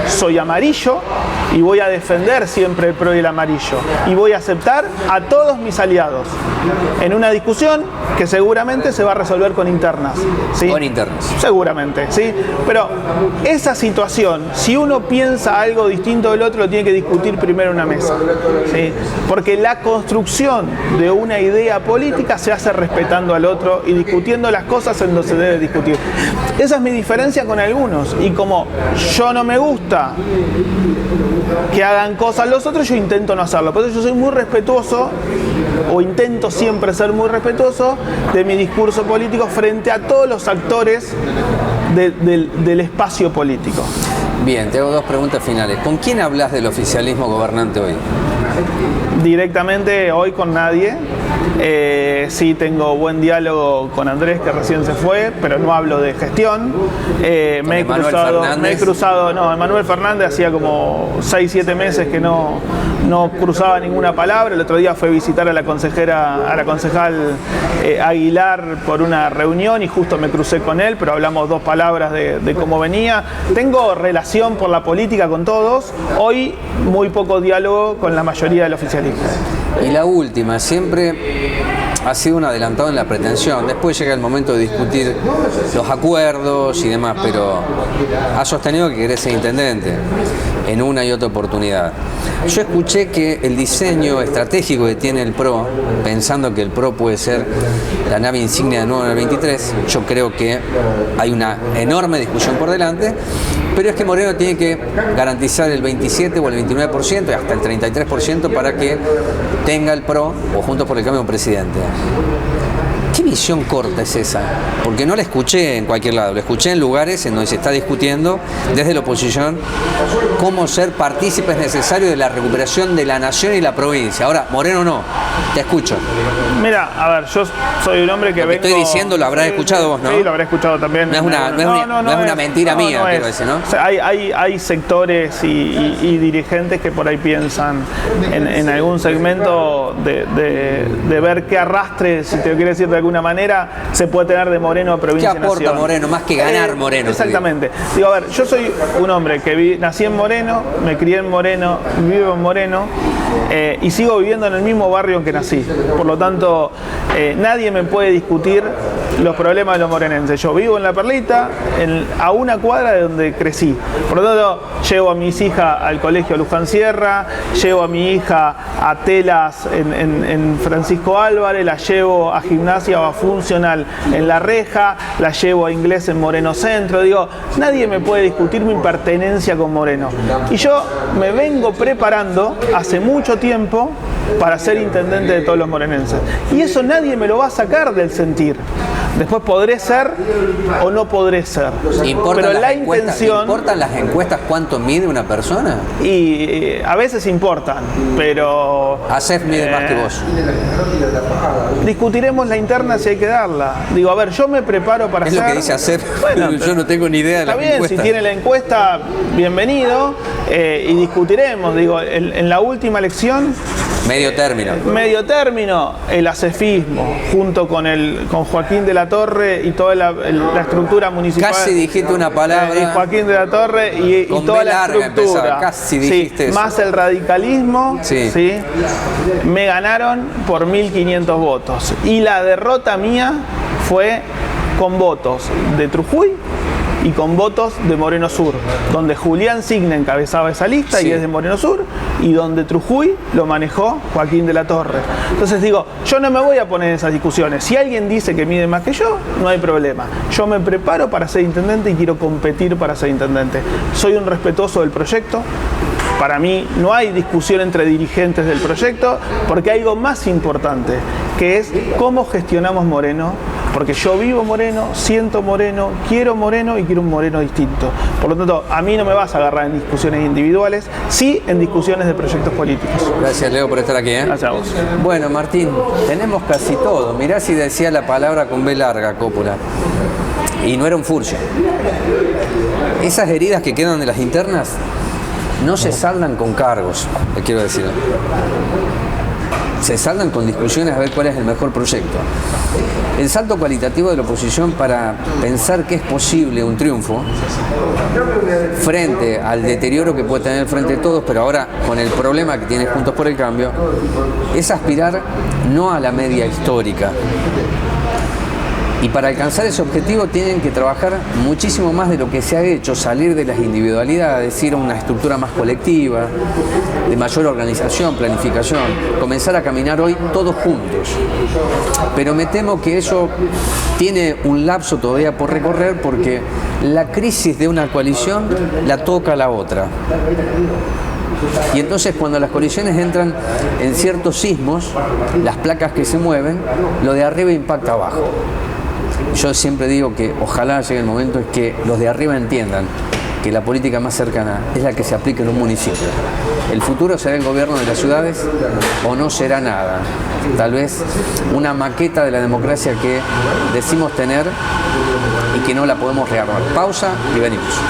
soy amarillo y voy a defender siempre el pro y el amarillo. Y voy a aceptar a todos mis aliados en una discusión que seguramente se va a resolver con internas. ¿Sí? Con internas. Seguramente, ¿sí? Pero esa situación, si uno piensa algo distinto del otro, lo tiene que discutir primero en una mesa. ¿Sí? Porque la construcción de una idea política se hace respetando al otro y discutiendo las cosas en donde se debe discutir. Esa es mi diferencia con algunos. Y como yo no me gusta que hagan cosas los otros, yo intento no hacerlo. Por eso yo soy muy respetuoso, o intento siempre ser muy respetuoso de mi discurso político frente a todos los actores del espacio político. Bien, te hago dos preguntas finales. ¿Con quién hablas del oficialismo gobernante hoy? Directamente hoy con nadie. Sí tengo buen diálogo con Andrés, que recién se fue, pero no hablo de gestión. Me he cruzado, no, Emanuel Fernández hacía como 6-7 meses que no cruzaba ninguna palabra. El otro día fue a visitar a la concejal Aguilar por una reunión y justo me crucé con él, pero hablamos 2 palabras de cómo venía. Tengo relación por la política con todos, hoy muy poco diálogo con la mayoría del oficialismo. Y la última, siempre ha sido un adelantado en la pretensión, después llega el momento de discutir los acuerdos y demás, pero ha sostenido que querés ser intendente en una y otra oportunidad. Yo escuché que el diseño estratégico que tiene el PRO, pensando que el PRO puede ser la nave insignia de nuevo en el 23, yo creo que hay una enorme discusión por delante, pero es que Moreno tiene que garantizar el 27 o el 29% y hasta el 33% para que tenga el PRO o Juntos por el Cambio un presidente. ¿Qué visión corta es esa? Porque no la escuché en cualquier lado, la escuché en lugares en donde se está discutiendo desde la oposición cómo ser partícipes necesarios de la recuperación de la nación y la provincia. Ahora, Moreno no, te escucho. Mira, a ver, yo soy un hombre que lo que estoy diciendo lo habrás escuchado vos, ¿no? Sí, lo habré escuchado también. No es una mentira mía, quiero decir, ¿no? O sea, hay sectores y dirigentes que por ahí piensan en algún segmento de ver qué arrastre, si te quiere decir de alguna manera, se puede tener de Moreno a provincia y nación. ¿Qué aporta Moreno más que ganar Moreno? Exactamente. Digo, a ver, yo soy un hombre que nací en Moreno, me crié en Moreno, vivo en Moreno y sigo viviendo en el mismo barrio en que nací. Por lo tanto, nadie me puede discutir los problemas de los morenenses. Yo vivo en La Perlita, a una cuadra de donde crecí. Por lo tanto, llevo a mis hijas al colegio Luján Sierra, llevo a mi hija a Telas en Francisco Álvarez, la llevo a gimnasia o a funcional en La Reja, la llevo a inglés en Moreno Centro. Digo, nadie me puede discutir mi pertenencia con Moreno. Y yo me vengo preparando hace mucho tiempo para ser intendente de todos los morenenses. Y eso nadie me lo va a sacar del sentir. Después podré ser o no podré ser. Pero la intención... ¿Importan las encuestas cuánto mide una persona? Y a veces importan, pero... ASEF mide más que vos. Discutiremos la interna si hay que darla. Digo, a ver, yo me preparo para hacer... Es lo que dice ASEF. Bueno, yo no tengo ni idea de la encuesta. Está bien, si tiene la encuesta, bienvenido. Y discutiremos. Digo, en la última elección... Medio término, el asefismo, junto con Joaquín de la Torre y toda la estructura municipal. Casi dijiste una palabra. Y Joaquín de la Torre y toda la estructura. Casi dijiste eso. Más el radicalismo, sí, me ganaron por 1.500 votos. Y la derrota mía fue con votos de Trujuy y con votos de Moreno Sur, donde Julián Signa encabezaba esa lista y es de Moreno Sur, y donde Trujuy lo manejó Joaquín de la Torre. Entonces digo, yo no me voy a poner en esas discusiones. Si alguien dice que mide más que yo, no hay problema. Yo me preparo para ser intendente y quiero competir para ser intendente. Soy un respetuoso del proyecto. Para mí no hay discusión entre dirigentes del proyecto, porque hay algo más importante, que es cómo gestionamos Moreno, porque yo vivo Moreno, siento Moreno, quiero Moreno y quiero un Moreno distinto. Por lo tanto, a mí no me vas a agarrar en discusiones individuales, sí en discusiones de proyectos políticos. Gracias, Leo, por estar aquí. Gracias a vos. Bueno, Martín, tenemos casi todo. Mirá si decía la palabra con B larga, Coppola. Y no era un furcio. Esas heridas que quedan de las internas no se saldan con cargos, le quiero decir. Se saldan con discusiones a ver cuál es el mejor proyecto. El salto cualitativo de la oposición para pensar que es posible un triunfo frente al deterioro que puede tener el Frente de Todos, pero ahora con el problema que tiene Juntos por el Cambio, es aspirar no a la media histórica. Y para alcanzar ese objetivo tienen que trabajar muchísimo más de lo que se ha hecho, salir de las individualidades, ir a una estructura más colectiva, de mayor organización, planificación, comenzar a caminar hoy todos juntos. Pero me temo que eso tiene un lapso todavía por recorrer porque la crisis de una coalición la toca la otra. Y entonces cuando las colisiones entran en ciertos sismos, las placas que se mueven, lo de arriba impacta abajo. Yo siempre digo que ojalá llegue el momento en que los de arriba entiendan que la política más cercana es la que se aplica en un municipio. El futuro será el gobierno de las ciudades o no será nada. Tal vez una maqueta de la democracia que decimos tener y que no la podemos rearmar. Pausa y venimos.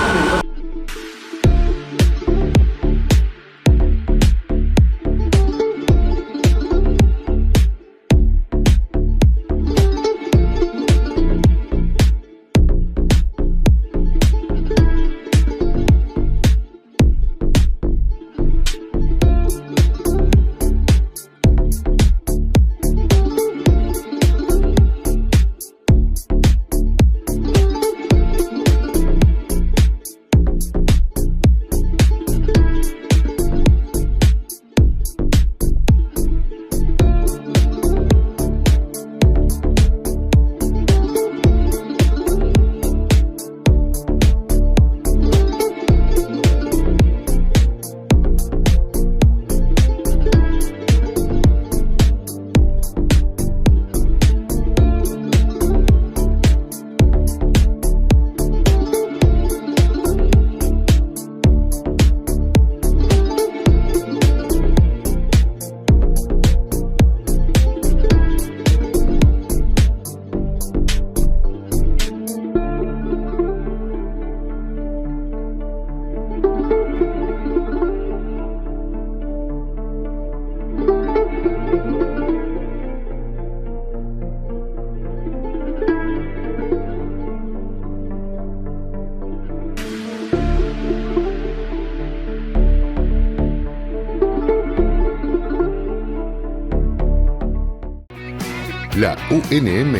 La UNM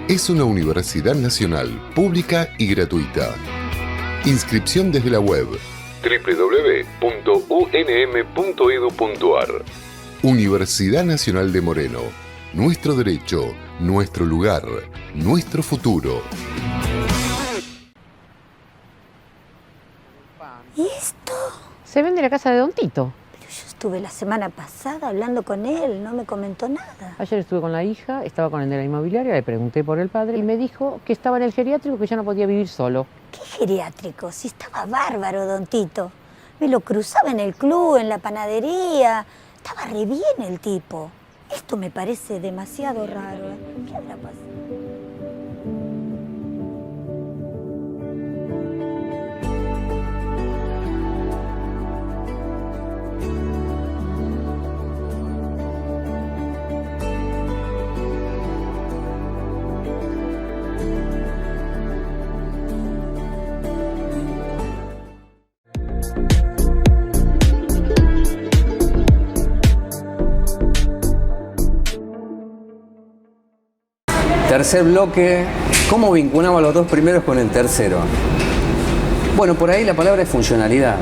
es una universidad nacional, pública y gratuita. Inscripción desde la web www.unm.edu.ar. Universidad Nacional de Moreno. Nuestro derecho, nuestro lugar, nuestro futuro. ¿Y esto? Se vende la casa de Don Tito. Pero yo estuve la semana pasada hablando con él, no me comentó nada. Ayer estuve con la hija, estaba con el de la inmobiliaria, le pregunté por el padre y me dijo que estaba en el geriátrico, que ya no podía vivir solo. ¿Qué geriátrico? Si estaba bárbaro, Don Tito. Me lo cruzaba en el club, en la panadería. Estaba re bien el tipo. Esto me parece demasiado raro. ¿Qué habrá pasado? Tercer bloque, ¿cómo vinculamos los dos primeros con el tercero? Bueno, por ahí la palabra es funcionalidad.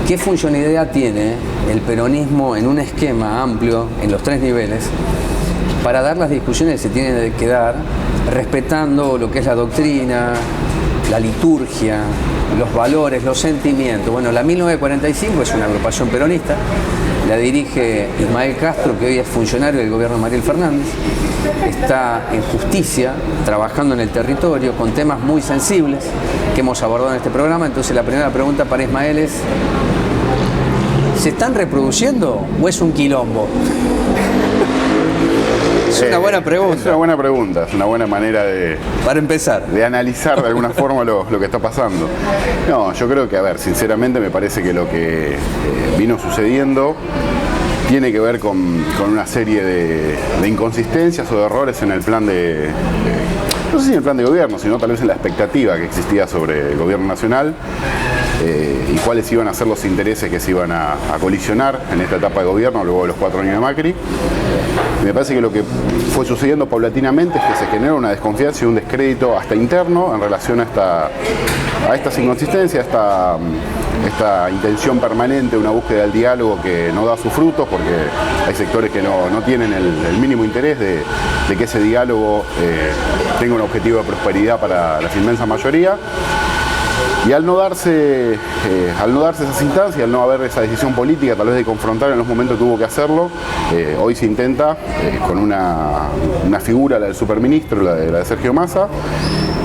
¿Qué funcionalidad tiene el peronismo en un esquema amplio, en los tres niveles, para dar las discusiones que se tienen que dar, respetando lo que es la doctrina, la liturgia, los valores, los sentimientos? Bueno, la 1945 es una agrupación peronista, la dirige Ismael Castro, que hoy es funcionario del gobierno de Mariel Fernández. Está en justicia, trabajando en el territorio, con temas muy sensibles que hemos abordado en este programa. Entonces la primera pregunta para Ismael es: ¿se están reproduciendo o es un quilombo? Es una buena pregunta. Es una buena pregunta, es una buena manera de... Para empezar. De analizar de alguna forma lo que está pasando. No, yo creo que, a ver, sinceramente me parece que lo que vino sucediendo tiene que ver con una serie de inconsistencias o de errores en el plan no sé si en el plan de gobierno, sino tal vez en la expectativa que existía sobre el gobierno nacional y cuáles iban a ser los intereses que se iban a colisionar en esta etapa de gobierno luego de los 4 años de Macri. Me parece que lo que fue sucediendo paulatinamente es que se genera una desconfianza y un descrédito hasta interno en relación a estas inconsistencias, esta intención permanente, una búsqueda del diálogo que no da sus frutos, porque hay sectores que no tienen el mínimo interés de que ese diálogo tenga un objetivo de prosperidad para la inmensa mayoría. Y al no darse esas instancias, al no haber esa decisión política, tal vez de confrontar en los momentos que hubo que hacerlo, hoy se intenta con una figura, la del superministro, la de Sergio Massa,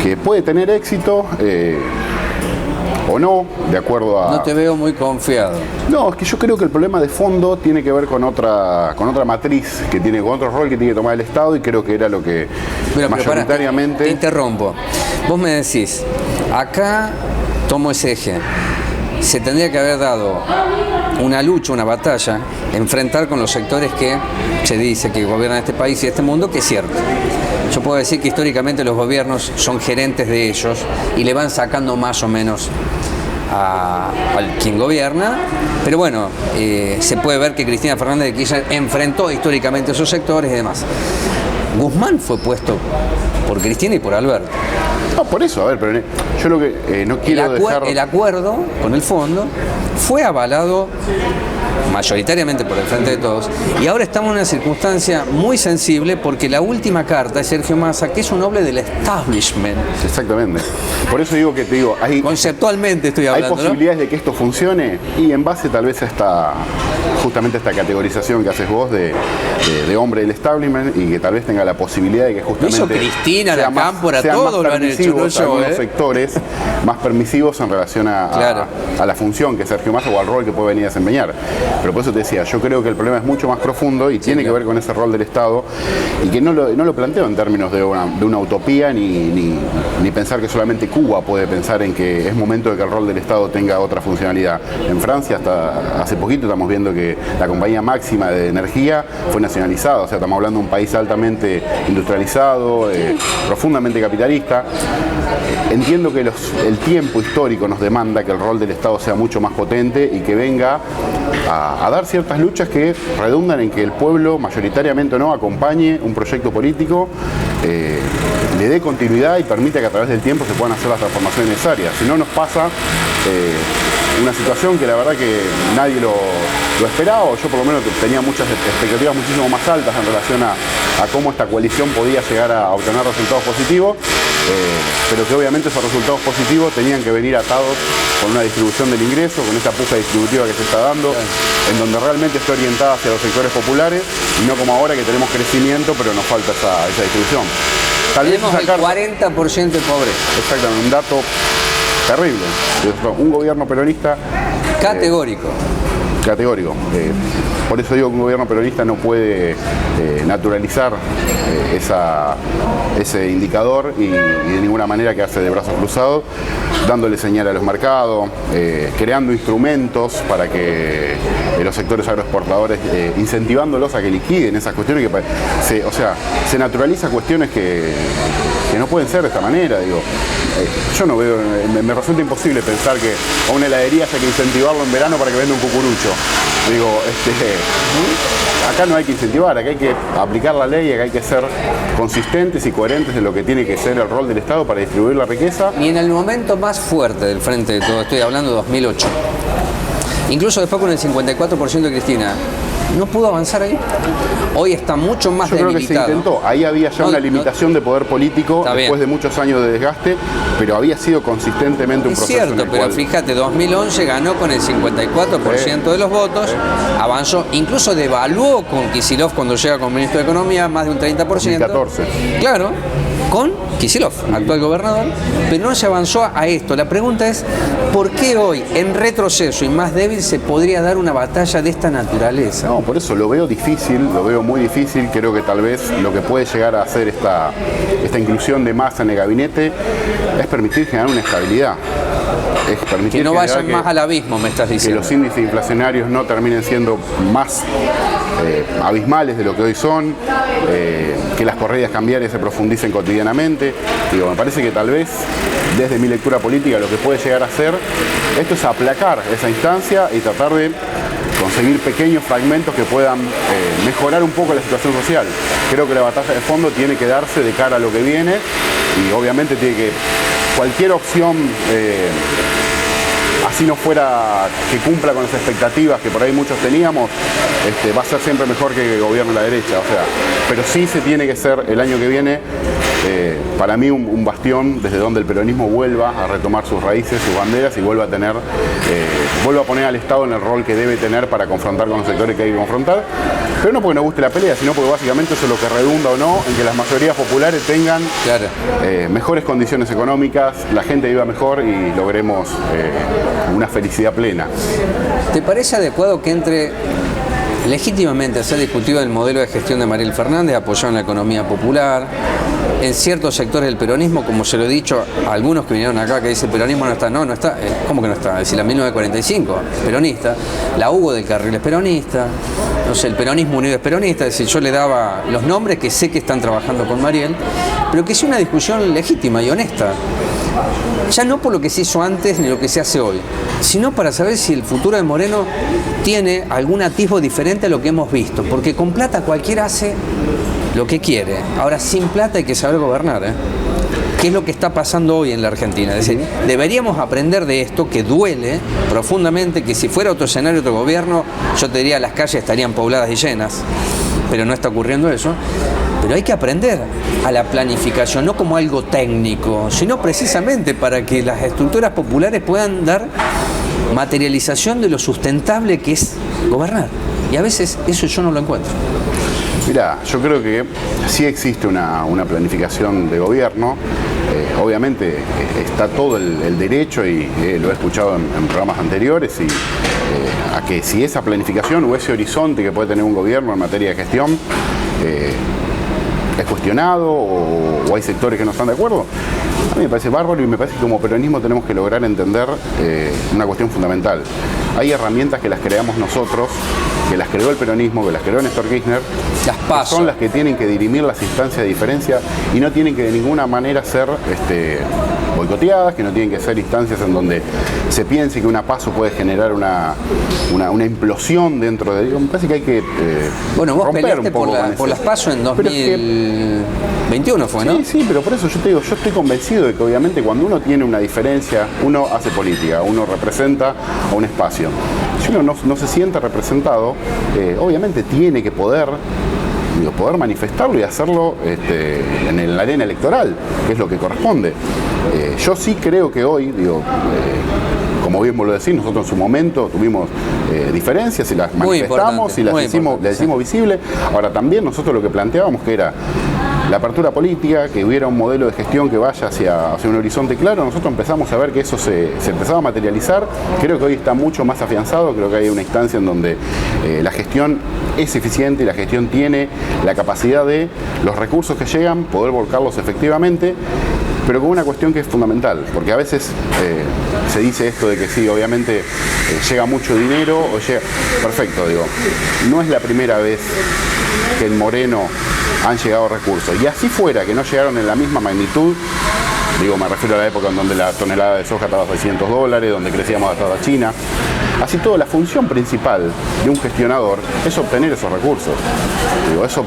que puede tener éxito o no, de acuerdo a... No te veo muy confiado. No, es que yo creo que el problema de fondo tiene que ver con otra matriz, con otro rol que tiene que tomar el Estado, y creo que era lo que mayoritariamente... Te interrumpo. Vos me decís, acá tomo ese eje. Se tendría que haber dado una lucha, una batalla, enfrentar con los sectores que se dice que gobiernan este país y este mundo, que es cierto. Yo puedo decir que históricamente los gobiernos son gerentes de ellos y le van sacando más o menos al quien gobierna, pero bueno, se puede ver que Cristina Fernández de Kirchner enfrentó históricamente esos sectores y demás. Guzmán fue puesto por Cristina y por Alberto. No, por eso, a ver, pero yo lo que no quiero dejar... El acuerdo con el fondo fue avalado mayoritariamente por el Frente de Todos, y ahora estamos en una circunstancia muy sensible porque la última carta de Sergio Massa, que es un noble del establishment. Exactamente. Por eso digo que te digo, conceptualmente estoy hablando, hay posibilidades, ¿no?, de que esto funcione, y en base tal vez a justamente esta categorización que haces vos de hombre del establishment, y que tal vez tenga la posibilidad de que justamente... Lo hizo Cristina, la Cámpora, todo lo han hecho, no yo, algunos sectores más permisivos en relación a la función que Sergio Massa o al rol que puede venir a desempeñar. Pero por eso te decía, yo creo que el problema es mucho más profundo y tiene que ver con ese rol del Estado, y que no lo planteo en términos de una utopía, ni pensar que solamente Cuba puede pensar en que es momento de que el rol del Estado tenga otra funcionalidad. En Francia, hasta hace poquito, estamos viendo que la compañía máxima de energía fue nacionalizada, o sea, estamos hablando de un país altamente industrializado, profundamente capitalista. Entiendo que el tiempo histórico nos demanda que el rol del Estado sea mucho más potente y que venga a dar ciertas luchas que redundan en que el pueblo, mayoritariamente o no, acompañe un proyecto político, le dé continuidad y permita que a través del tiempo se puedan hacer las transformaciones necesarias. Si no, nos pasa una situación que la verdad que nadie lo esperaba, o yo por lo menos tenía muchas expectativas muchísimo más altas en relación a cómo esta coalición podía llegar a obtener resultados positivos, pero que obviamente esos resultados positivos tenían que venir atados con una distribución del ingreso, con esta puja distributiva que se está dando, en donde realmente está orientada hacia los sectores populares, y no como ahora que tenemos crecimiento pero nos falta esa distribución. Tenemos el 40% de pobreza. Exactamente, un dato terrible. Un gobierno peronista categórico. Categórico. Por eso digo que un gobierno peronista no puede naturalizar ese indicador y de ninguna manera quedarse de brazos cruzados, dándole señal a los mercados, creando instrumentos para que los sectores agroexportadores, incentivándolos a que liquiden esas cuestiones, se naturaliza cuestiones que no pueden ser de esta manera. Digo, yo no veo, me resulta imposible pensar que a una heladería hay que incentivarlo en verano para que venda un cucurucho. Digo, acá no hay que incentivar, acá hay que aplicar la ley, acá hay que ser consistentes y coherentes de lo que tiene que ser el rol del Estado para distribuir la riqueza. Y en el momento más fuerte del Frente de Todos, estoy hablando de 2008, incluso después con el 54% de Cristina, no pudo avanzar ahí. Hoy está mucho más debilitado. Yo creo que se intentó. Ahí había ya una limitación de poder político después de muchos años de desgaste, pero había sido consistentemente un proceso. Es cierto, pero fíjate, 2011 ganó con el 54% de los votos, avanzó, incluso devaluó con Kicillof cuando llega como ministro de Economía más de un 30%. 2014. Claro, con Kicillof, actual gobernador, pero no se avanzó a esto. La pregunta es, ¿por qué hoy, en retroceso y más débil, se podría dar una batalla de esta naturaleza? No, por eso lo veo difícil, lo veo muy difícil. Creo que tal vez lo que puede llegar a hacer esta inclusión de Massa en el gabinete es permitir generar una estabilidad. Es permitir que no vayan más al abismo, me estás diciendo. Que los índices inflacionarios no terminen siendo más abismales de lo que hoy son, que las corridas cambiarias se profundicen cotidianamente. Digo, me parece que tal vez, desde mi lectura política, lo que puede llegar a hacer esto es aplacar esa instancia y tratar de conseguir pequeños fragmentos que puedan mejorar un poco la situación social. Creo que la batalla de fondo tiene que darse de cara a lo que viene, y obviamente tiene que cualquier opción, así no fuera que cumpla con las expectativas que por ahí muchos teníamos, va a ser siempre mejor que gobierne la derecha. O sea, pero sí se tiene que ser el año que viene para mí un bastión desde donde el peronismo vuelva a retomar sus raíces, sus banderas y vuelva a poner al Estado en el rol que debe tener para confrontar con los sectores que hay que confrontar, pero no porque nos guste la pelea, sino porque básicamente eso es lo que redunda o no en que las mayorías populares tengan mejores condiciones económicas, la gente viva mejor y logremos una felicidad plena. ¿Te parece adecuado que entre legítimamente a ser discutido el modelo de gestión de Mariel Fernández, apoyado en la economía popular, en ciertos sectores del peronismo, como se lo he dicho a algunos que vinieron acá, que dice el peronismo no está, no está, ¿cómo que no está? Es decir, la 1945, peronista, la Hugo del Carril es peronista, no sé, el peronismo unido es peronista, es decir, yo le daba los nombres que sé que están trabajando con Mariel, pero que es una discusión legítima y honesta. Ya no por lo que se hizo antes ni lo que se hace hoy, sino para saber si el futuro de Moreno tiene algún atisbo diferente a lo que hemos visto, porque con plata cualquiera hace lo que quiere. Ahora, sin plata hay que saber gobernar, ¿Qué es lo que está pasando hoy en la Argentina? Es decir, deberíamos aprender de esto, que duele profundamente, que si fuera otro escenario, otro gobierno, yo te diría las calles estarían pobladas y llenas, pero no está ocurriendo eso. Pero hay que aprender a la planificación, no como algo técnico, sino precisamente para que las estructuras populares puedan dar materialización de lo sustentable que es gobernar. Y a veces eso yo no lo encuentro. Mirá, yo creo que sí existe una planificación de gobierno. Obviamente está todo el derecho, y lo he escuchado en programas anteriores, a que si esa planificación o ese horizonte que puede tener un gobierno en materia de gestión es cuestionado o hay sectores que no están de acuerdo, a mí me parece bárbaro y me parece que como peronismo tenemos que lograr entender una cuestión fundamental. Hay herramientas que las creamos nosotros, que las creó el peronismo, que las creó Néstor Kirchner, que son las que tienen que dirimir las instancias de diferencia y no tienen que de ninguna manera ser boicoteadas, que no tienen que ser instancias en donde se piense que una PASO puede generar una implosión dentro de... Me parece que hay que bueno, vos romper peleaste un poco por las PASO en 2021, fue, ¿no? Sí, pero por eso yo te digo, yo estoy convencido de que obviamente cuando uno tiene una diferencia, uno hace política, uno representa a un espacio. Si uno no se siente representado, obviamente tiene que poder manifestarlo y hacerlo en la arena electoral, que es lo que corresponde. Yo sí creo que hoy, como bien vos lo decís, nosotros en su momento tuvimos diferencias y las manifestamos y las hicimos visibles. Ahora también nosotros lo que planteábamos que era la apertura política, que hubiera un modelo de gestión que vaya hacia un horizonte claro. Nosotros empezamos a ver que eso se empezaba a materializar. Creo que hoy está mucho más afianzado, creo que hay una instancia en donde la gestión es eficiente y la gestión tiene la capacidad de los recursos que llegan, poder volcarlos efectivamente, pero con una cuestión que es fundamental, porque a veces se dice esto de que sí, obviamente llega mucho dinero o llega... Perfecto, digo, no es la primera vez que en Moreno han llegado recursos, y así fuera que no llegaron en la misma magnitud, digo, me refiero a la época en donde la tonelada de soja estaba a $600, donde crecíamos hasta China. Así todo, la función principal de un gestionador es obtener esos recursos. Digo, es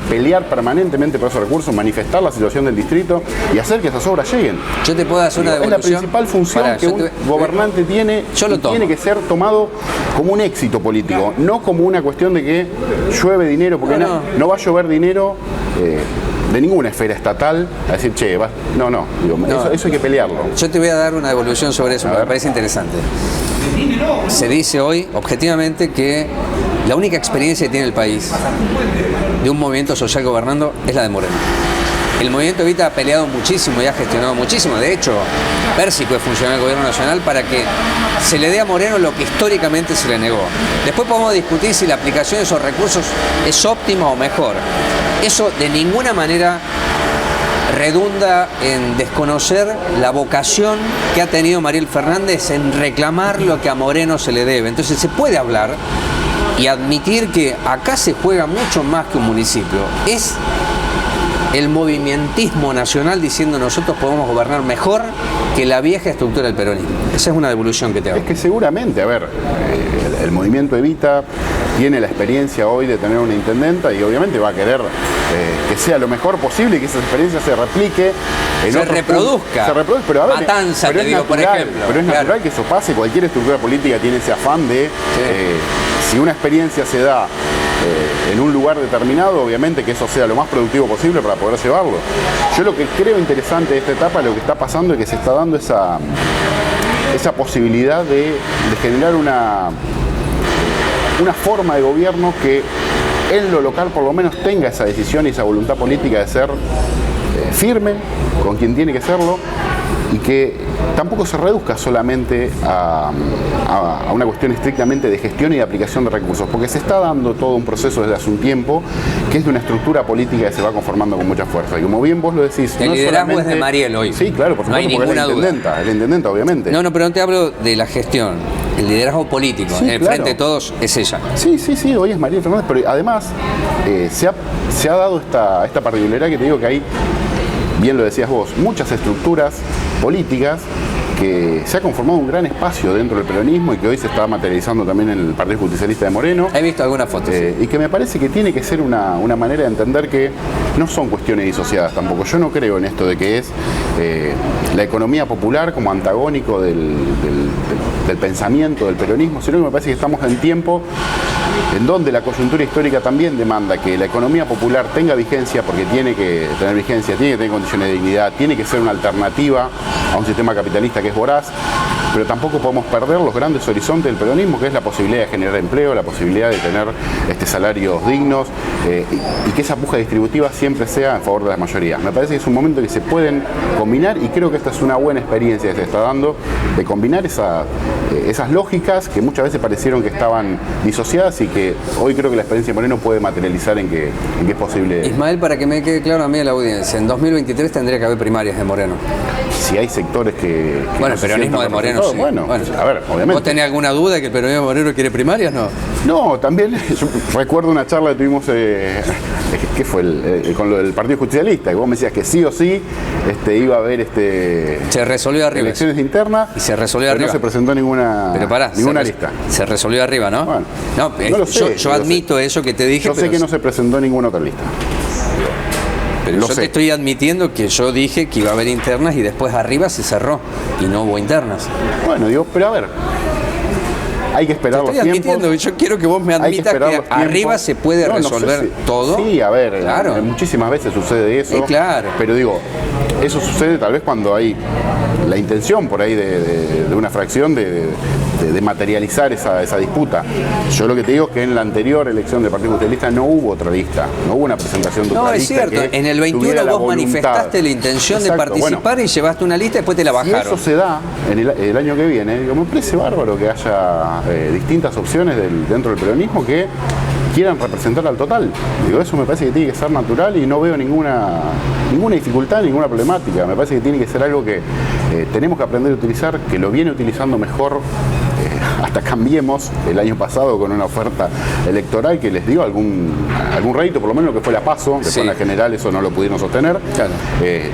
pelear permanentemente por esos recursos, manifestar la situación del distrito y hacer que esas obras lleguen. Yo te puedo hacer una devolución. Es la principal función que un gobernante tiene, tiene que ser tomado como un éxito político, no como una cuestión de que llueve dinero, porque no va a llover dinero de ninguna esfera estatal a decir, che, eso hay que pelearlo. Yo te voy a dar una devolución sobre eso, me parece interesante. Se dice hoy, objetivamente, que la única experiencia que tiene el país de un movimiento social gobernando es la de Moreno. El movimiento Evita ha peleado muchísimo y ha gestionado muchísimo. De hecho, Pérsico es funcionario del gobierno nacional para que se le dé a Moreno lo que históricamente se le negó. Después podemos discutir si la aplicación de esos recursos es óptima o mejor. Eso de ninguna manera redunda en desconocer la vocación que ha tenido Mariel Fernández en reclamar lo que a Moreno se le debe. Entonces se puede hablar y admitir que acá se juega mucho más que un municipio. Es el movimentismo nacional diciendo nosotros podemos gobernar mejor que la vieja estructura del peronismo. Esa es una devolución que te hago. Es que seguramente, el movimiento Evita tiene la experiencia hoy de tener una intendenta y obviamente va a querer que sea lo mejor posible y que esa experiencia se replique se reproduzca. Pero a ver, Matanza, te digo, por ejemplo. Pero es natural que eso pase. Cualquier estructura política tiene ese afán de si una experiencia se da en un lugar determinado, obviamente que eso sea lo más productivo posible para poder llevarlo. Yo lo que creo interesante de esta etapa, lo que está pasando es que se está dando esa posibilidad de generar una forma de gobierno que en lo local por lo menos tenga esa decisión y esa voluntad política de ser firme con quien tiene que serlo, y que tampoco se reduzca solamente a una cuestión estrictamente de gestión y de aplicación de recursos, porque se está dando todo un proceso desde hace un tiempo que es de una estructura política que se va conformando con mucha fuerza. Y como bien vos lo decís... El liderazgo es de Mariel hoy. Sí, claro, por supuesto, no hay porque ninguna es la intendenta, obviamente. No, pero no te hablo de la gestión. El liderazgo político, sí, en el claro. frente de todos es ella. Sí, hoy es Mariel Fernández, pero además se ha dado esta particularidad que te digo que hay, bien lo decías vos, muchas estructuras políticas que se ha conformado un gran espacio dentro del peronismo y que hoy se está materializando también en el Partido Justicialista de Moreno. He visto algunas fotos. Sí. Y que me parece que tiene que ser una manera de entender que no son cuestiones disociadas tampoco. Yo no creo en esto de que es la economía popular como antagónico del pensamiento del peronismo, sino que me parece que estamos en tiempo en donde la coyuntura histórica también demanda que la economía popular tenga vigencia, porque tiene que tener vigencia, tiene que tener condiciones de dignidad, tiene que ser una alternativa a un sistema capitalista que es voraz, pero tampoco podemos perder los grandes horizontes del peronismo, que es la posibilidad de generar empleo, la posibilidad de tener salarios dignos y que esa puja distributiva siempre sea en favor de las mayorías. Me parece que es un momento que se pueden combinar y creo que esta es una buena experiencia que se está dando de combinar esas lógicas que muchas veces parecieron que estaban disociadas y que hoy creo que la experiencia de Moreno puede materializar en que es posible. Ismael, para que me quede claro a mí a la audiencia, en 2023 tendría que haber primarias de Moreno. Si hay sectores que bueno, el peronismo de Moreno sí. Bueno, a ver, obviamente. ¿Vos tenés alguna duda de que el peronismo de Moreno quiere primarias? No, también yo recuerdo una charla que tuvimos ¿qué fue? Con lo del Partido Justicialista, que vos me decías que sí o sí iba a haber se resolvió arriba. Elecciones internas y se resolvió pero arriba. no se presentó ninguna lista. Se resolvió arriba, ¿no? Bueno, no lo sé, yo admito eso que te dije. Yo sé que no se presentó ninguna otra lista. Pero yo te estoy admitiendo que yo dije que iba a haber internas y después arriba se cerró y no hubo internas. Bueno, digo, pero a ver, hay que esperar los tiempos. Yo quiero que vos me admitas que arriba se puede resolver todo. Sí, a ver, claro. Muchísimas veces sucede eso. Claro. Pero digo, eso sucede tal vez cuando hay la intención por ahí de una fracción de materializar esa disputa. Yo lo que te digo es que en la anterior elección del Partido Justicialista no hubo otra lista, no hubo una presentación de otra lista. No, es cierto, en el 21 vos manifestaste la intención de participar y llevaste una lista y después te la bajaron. Si eso se da en el año que viene, me parece bárbaro que haya distintas opciones dentro del peronismo que quieran representar al total. Digo, eso me parece que tiene que ser natural y no veo ninguna dificultad, ninguna problemática. Me parece que tiene que ser algo que tenemos que aprender a utilizar, que lo viene utilizando mejor. Hasta Cambiemos el año pasado con una oferta electoral que les dio algún rédito, por lo menos lo que fue la PASO, después en la general eso no lo pudieron sostener. Claro.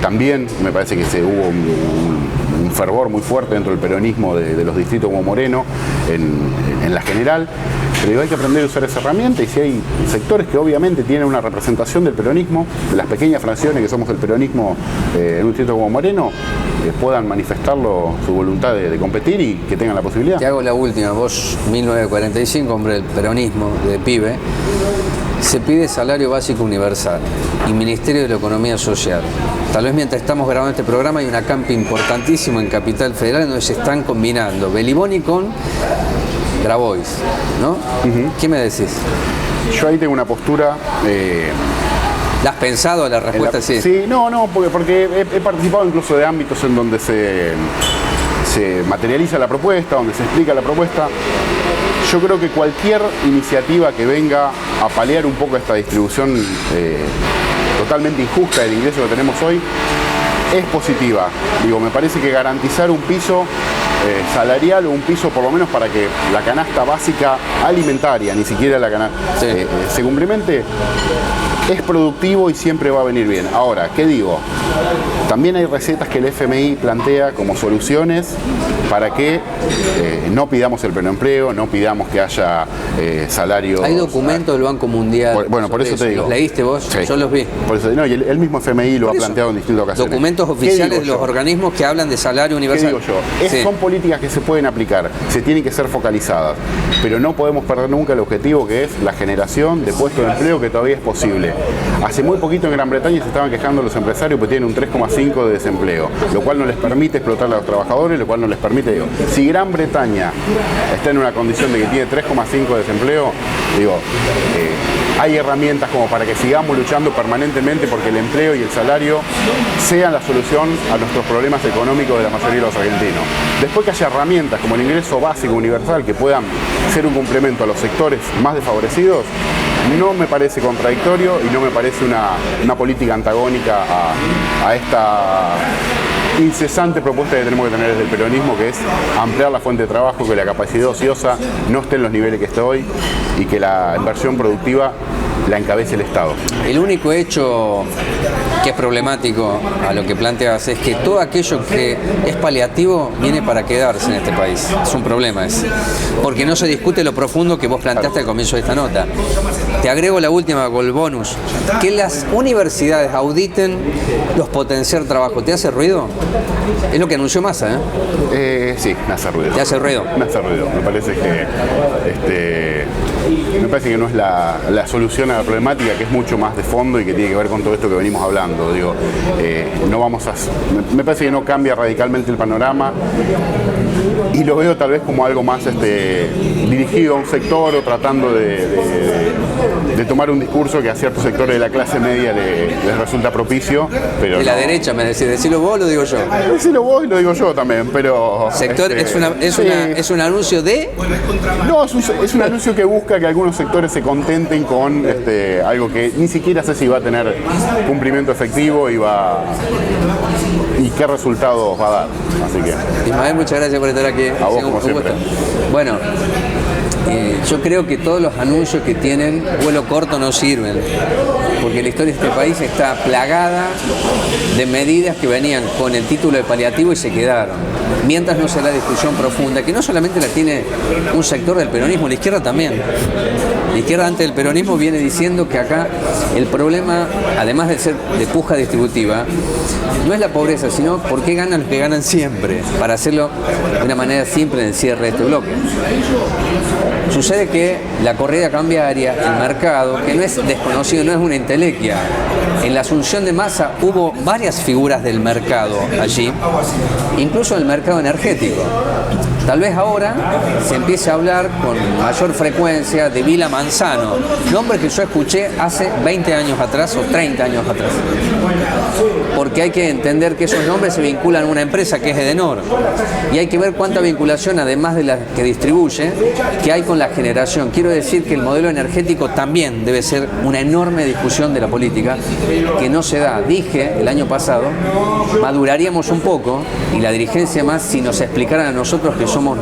También me parece que hubo un fervor muy fuerte dentro del peronismo de los distritos como Moreno en la general. Pero hay que aprender a usar esa herramienta y si hay sectores que obviamente tienen una representación del peronismo, de las pequeñas fracciones que somos del peronismo en un distrito como Moreno, puedan manifestarlo su voluntad de competir y que tengan la posibilidad. Te hago la última, vos 1945, hombre del peronismo, de pibe, se pide salario básico universal y Ministerio de la Economía Social. Tal vez mientras estamos grabando este programa hay una campi importantísimo en Capital Federal donde se están combinando Beliboni con Grabois, ¿no? Uh-huh. ¿Qué me decís? Yo ahí tengo una postura... ¿La has pensado la respuesta? Sí. Sí, no, porque he participado incluso de ámbitos en donde se materializa la propuesta, donde se explica la propuesta. Yo creo que cualquier iniciativa que venga a paliar un poco esta distribución totalmente injusta del ingreso que tenemos hoy es positiva. Digo, me parece que garantizar un piso salarial o un piso por lo menos para que la canasta básica alimentaria, ni siquiera la canasta, se complemente, es productivo y siempre va a venir bien. Ahora, ¿qué digo? También hay recetas que el FMI plantea como soluciones para que no pidamos el pleno empleo, no pidamos que haya salarios. Hay documentos del Banco Mundial. Por eso te digo. ¿Los leíste vos? Sí. Yo los vi. Por eso, no, y el mismo FMI lo ha planteado en distintas ocasiones. Documentos oficiales de los organismos que hablan de salario universal. ¿Qué digo yo? Son políticas que se pueden aplicar, se tienen que ser focalizadas, pero no podemos perder nunca el objetivo, que es la generación de puestos de empleo, que todavía es posible. Hace muy poquito en Gran Bretaña se estaban quejando los empresarios porque tienen un 3,5 de desempleo, lo cual no les permite explotar a los trabajadores, lo cual no les permite, si Gran Bretaña está en una condición de que tiene 3,5 de desempleo, hay herramientas como para que sigamos luchando permanentemente porque el empleo y el salario sean la solución a nuestros problemas económicos de la mayoría de los argentinos. Después que haya herramientas como el ingreso básico universal que puedan ser un complemento a los sectores más desfavorecidos, no me parece contradictorio y no me parece una política antagónica a esta incesante propuesta que tenemos que tener desde el peronismo, que es ampliar la fuente de trabajo, que la capacidad ociosa no esté en los niveles que está hoy y que la inversión productiva la encabece el Estado. El único hecho que es problemático a lo que planteas es que todo aquello que es paliativo viene para quedarse en este país. Es un problema ese, porque no se discute lo profundo que vos planteaste al comienzo de esta nota. Te agrego la última con el bonus, que las universidades auditen los potenciar trabajo. ¿Te hace ruido? Es lo que anunció Massa, ¿eh? Sí, me hace ruido. ¿Te hace ruido? Me hace ruido. Me parece que no es la solución a la problemática, que es mucho más de fondo y que tiene que ver con todo esto que venimos hablando. Me parece que no cambia radicalmente el panorama y lo veo tal vez como algo más dirigido a un sector o tratando de tomar un discurso que a ciertos sectores de la clase media les resulta propicio. Pero de la derecha, me decís, decilo vos o lo digo yo. Decilo vos y lo digo yo también, pero... Sector, ¿es un anuncio de...? No, es un anuncio que busca que algunos sectores se contenten con algo que ni siquiera sé si va a tener cumplimiento efectivo y qué resultados va a dar. Así que... Ismael, muchas gracias por estar aquí. A vos, como siempre. Bueno, yo creo que todos los anuncios que tienen vuelo corto no sirven, porque la historia de este país está plagada de medidas que venían con el título de paliativo y se quedaron. Mientras no se da la discusión profunda, que no solamente la tiene un sector del peronismo, la izquierda también. La izquierda antes del peronismo viene diciendo que acá el problema, además de ser de puja distributiva, no es la pobreza, sino por qué ganan los que ganan siempre, para hacerlo de una manera simple en el cierre de este bloque. Sucede que la corrida cambiaria, el mercado, que no es desconocido, no es una entelequia. En la asunción de Massa hubo varias figuras del mercado allí, incluso el mercado energético. Tal vez ahora se empiece a hablar con mayor frecuencia de Vila Manzano, nombre que yo escuché hace 20 años atrás o 30 años atrás. Porque hay que entender que esos nombres se vinculan a una empresa que es Edenor. Y hay que ver cuánta vinculación, además de la que distribuye, que hay con la generación. Quiero decir que el modelo energético también debe ser una enorme discusión de la política, que no se da. Dije el año pasado, maduraríamos un poco y la dirigencia más si nos explicaran a nosotros que somos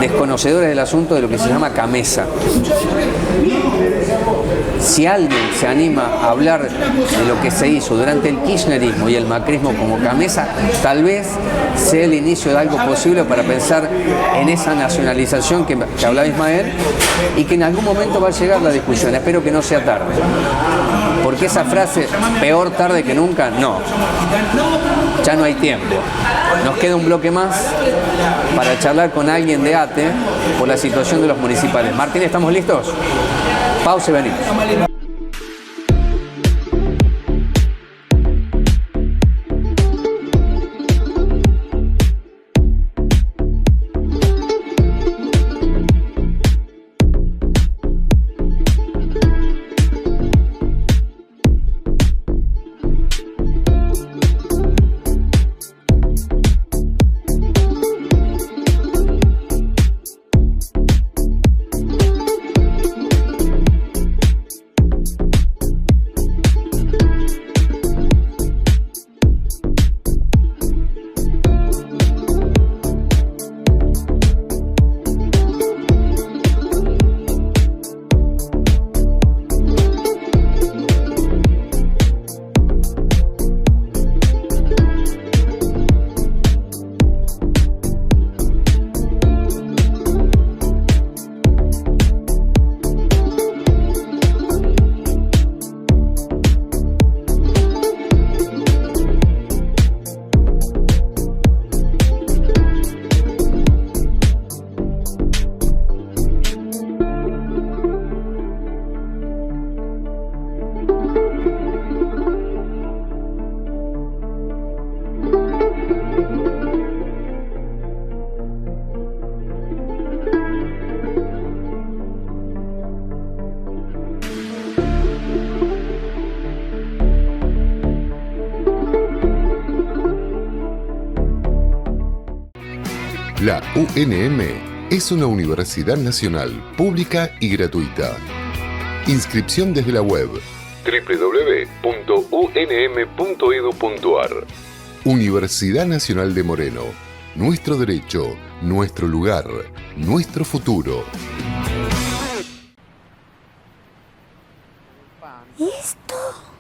desconocedores del asunto de lo que se llama CAMESA. Si alguien se anima a hablar de lo que se hizo durante el kirchnerismo y el macrismo como CAMESA, tal vez sea el inicio de algo posible para pensar en esa nacionalización que hablaba Ismael y que en algún momento va a llegar la discusión. Espero que no sea tarde. Porque esa frase, peor tarde que nunca, no. Ya no hay tiempo. Nos queda un bloque más para charlar con alguien de ATE por la situación de los municipales. Martín, ¿estamos listos? Pausa y venimos. La UNM es una universidad nacional, pública y gratuita. Inscripción desde la web www.unm.edu.ar. Universidad Nacional de Moreno. Nuestro derecho, nuestro lugar, nuestro futuro. ¿Y esto?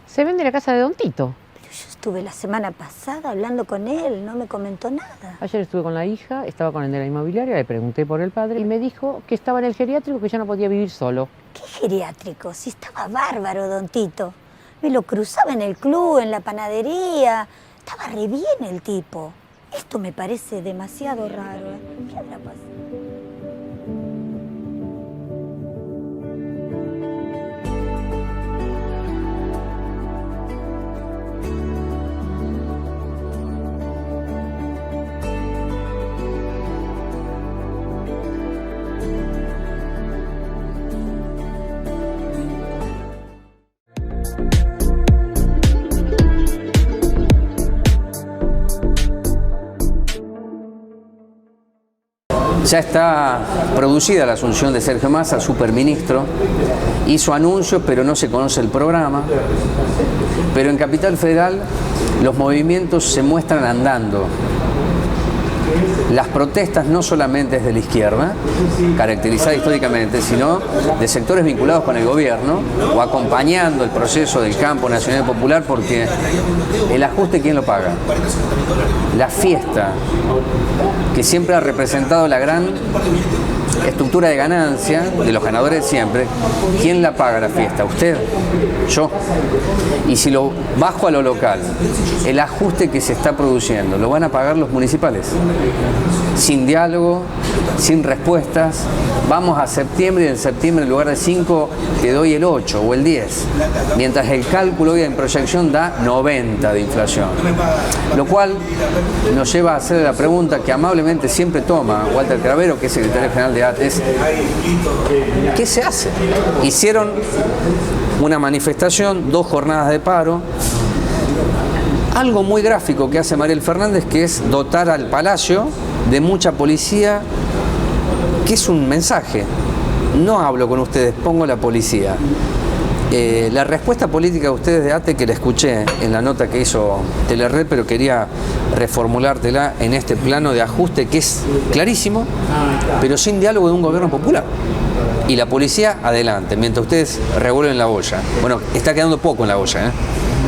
Se vende la casa de Don Tito. Pero yo estuve la semana pasada hablando con él, no me comentó nada. Ayer estuve con la hija, estaba con el de la inmobiliaria, le pregunté por el padre y me dijo que estaba en el geriátrico, que ya no podía vivir solo. ¿Qué geriátrico? Si estaba bárbaro, don Tito. Me lo cruzaba en el club, en la panadería. Estaba re bien el tipo. Esto me parece demasiado raro. ¿Qué habrá pasado? Ya está producida la asunción de Sergio Massa, superministro. Hizo anuncios, pero no se conoce el programa. Pero en Capital Federal los movimientos se muestran andando. Las protestas no solamente es de la izquierda, caracterizada históricamente, sino de sectores vinculados con el gobierno o acompañando el proceso del campo nacional y popular, porque el ajuste, ¿quién lo paga? La fiesta, que siempre ha representado la gran estructura de ganancia de los ganadores de siempre, ¿quién la paga la fiesta? ¿Usted? ¿Yo? Y si lo bajo a lo local, el ajuste que se está produciendo, ¿lo van a pagar los municipales? Sin diálogo, sin respuestas. Vamos a septiembre y en septiembre en lugar de 5 te doy el 8 o el 10. Mientras el cálculo hoy en proyección da 90 de inflación. Lo cual nos lleva a hacer la pregunta que amablemente siempre toma Walter Cravero, que es secretario general de ATES. ¿Qué se hace? Hicieron una manifestación, 2 jornadas de paro. Algo muy gráfico que hace Mariel Fernández, que es dotar al Palacio de mucha policía, que es un mensaje. No hablo con ustedes, pongo la policía. La respuesta política de ustedes de ATE, que la escuché en la nota que hizo Telered, pero quería reformulártela en este plano de ajuste que es clarísimo, pero sin diálogo de un gobierno popular. Y la policía adelante, mientras ustedes revuelven la olla. Bueno, está quedando poco en la olla, ¿eh?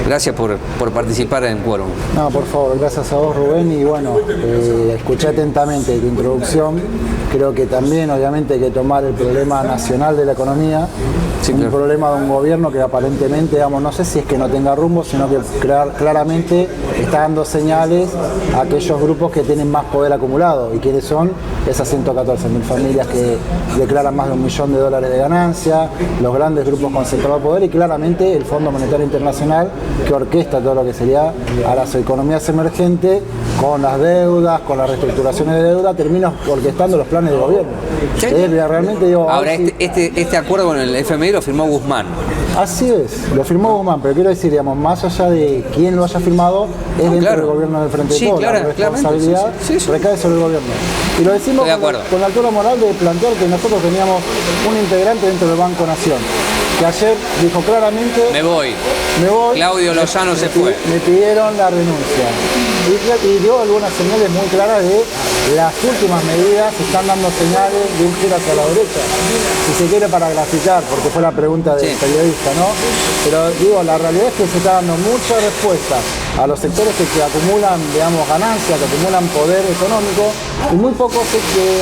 Gracias por participar en Quórum. No, por favor, gracias a vos, Rubén, y bueno, escuché atentamente tu introducción. Creo que también, obviamente, hay que tomar el problema nacional de la economía, sí, un problema de un gobierno que aparentemente, digamos, no sé si es que no tenga rumbo, sino que claramente está dando señales a aquellos grupos que tienen más poder acumulado. ¿Y quiénes son? Esas 114.000 familias que declaran más de $1 millón de ganancia, los grandes grupos concentrados de poder y claramente el Fondo Monetario Internacional, que orquesta todo lo que sería a las economías emergentes con las deudas, con las reestructuraciones de deuda, termina orquestando los planes de gobierno. ¿Sí? Realmente digo, ahora, este acuerdo con el FMI lo firmó Guzmán. Así es, lo firmó Guzmán, pero quiero decir, digamos, más allá de quién lo haya firmado, es dentro del gobierno del Frente de Todos. La responsabilidad recae sobre el gobierno. Y lo decimos con la altura moral de plantear que nosotros teníamos un integrante dentro del Banco Nación, que ayer dijo claramente: me voy. Claudio Lozano se fue. Me pidieron la renuncia. Y dio algunas señales muy claras de las últimas medidas, están dando señales de un giro hacia la derecha. Si se quiere, para graficar, porque fue la pregunta del periodista, ¿no? Pero digo, la realidad es que se está dando mucha respuesta a los sectores que acumulan, digamos, ganancias, que acumulan poder económico, y muy poco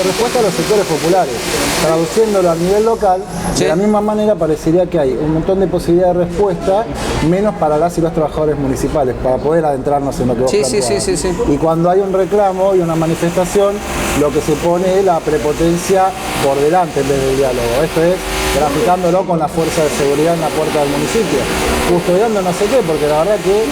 respuesta a los sectores populares. Traduciéndolo a nivel local, de la misma manera parecería que hay un montón de posibilidades de respuesta, menos para las y los trabajadores municipales, para poder adentrarnos en lo que vos planteabas. Y cuando hay un reclamo y una manifestación, lo que se pone es la prepotencia por delante en vez del diálogo. Esto es graficándolo con la fuerza de seguridad en la puerta del municipio, custodiando no sé qué, porque la verdad que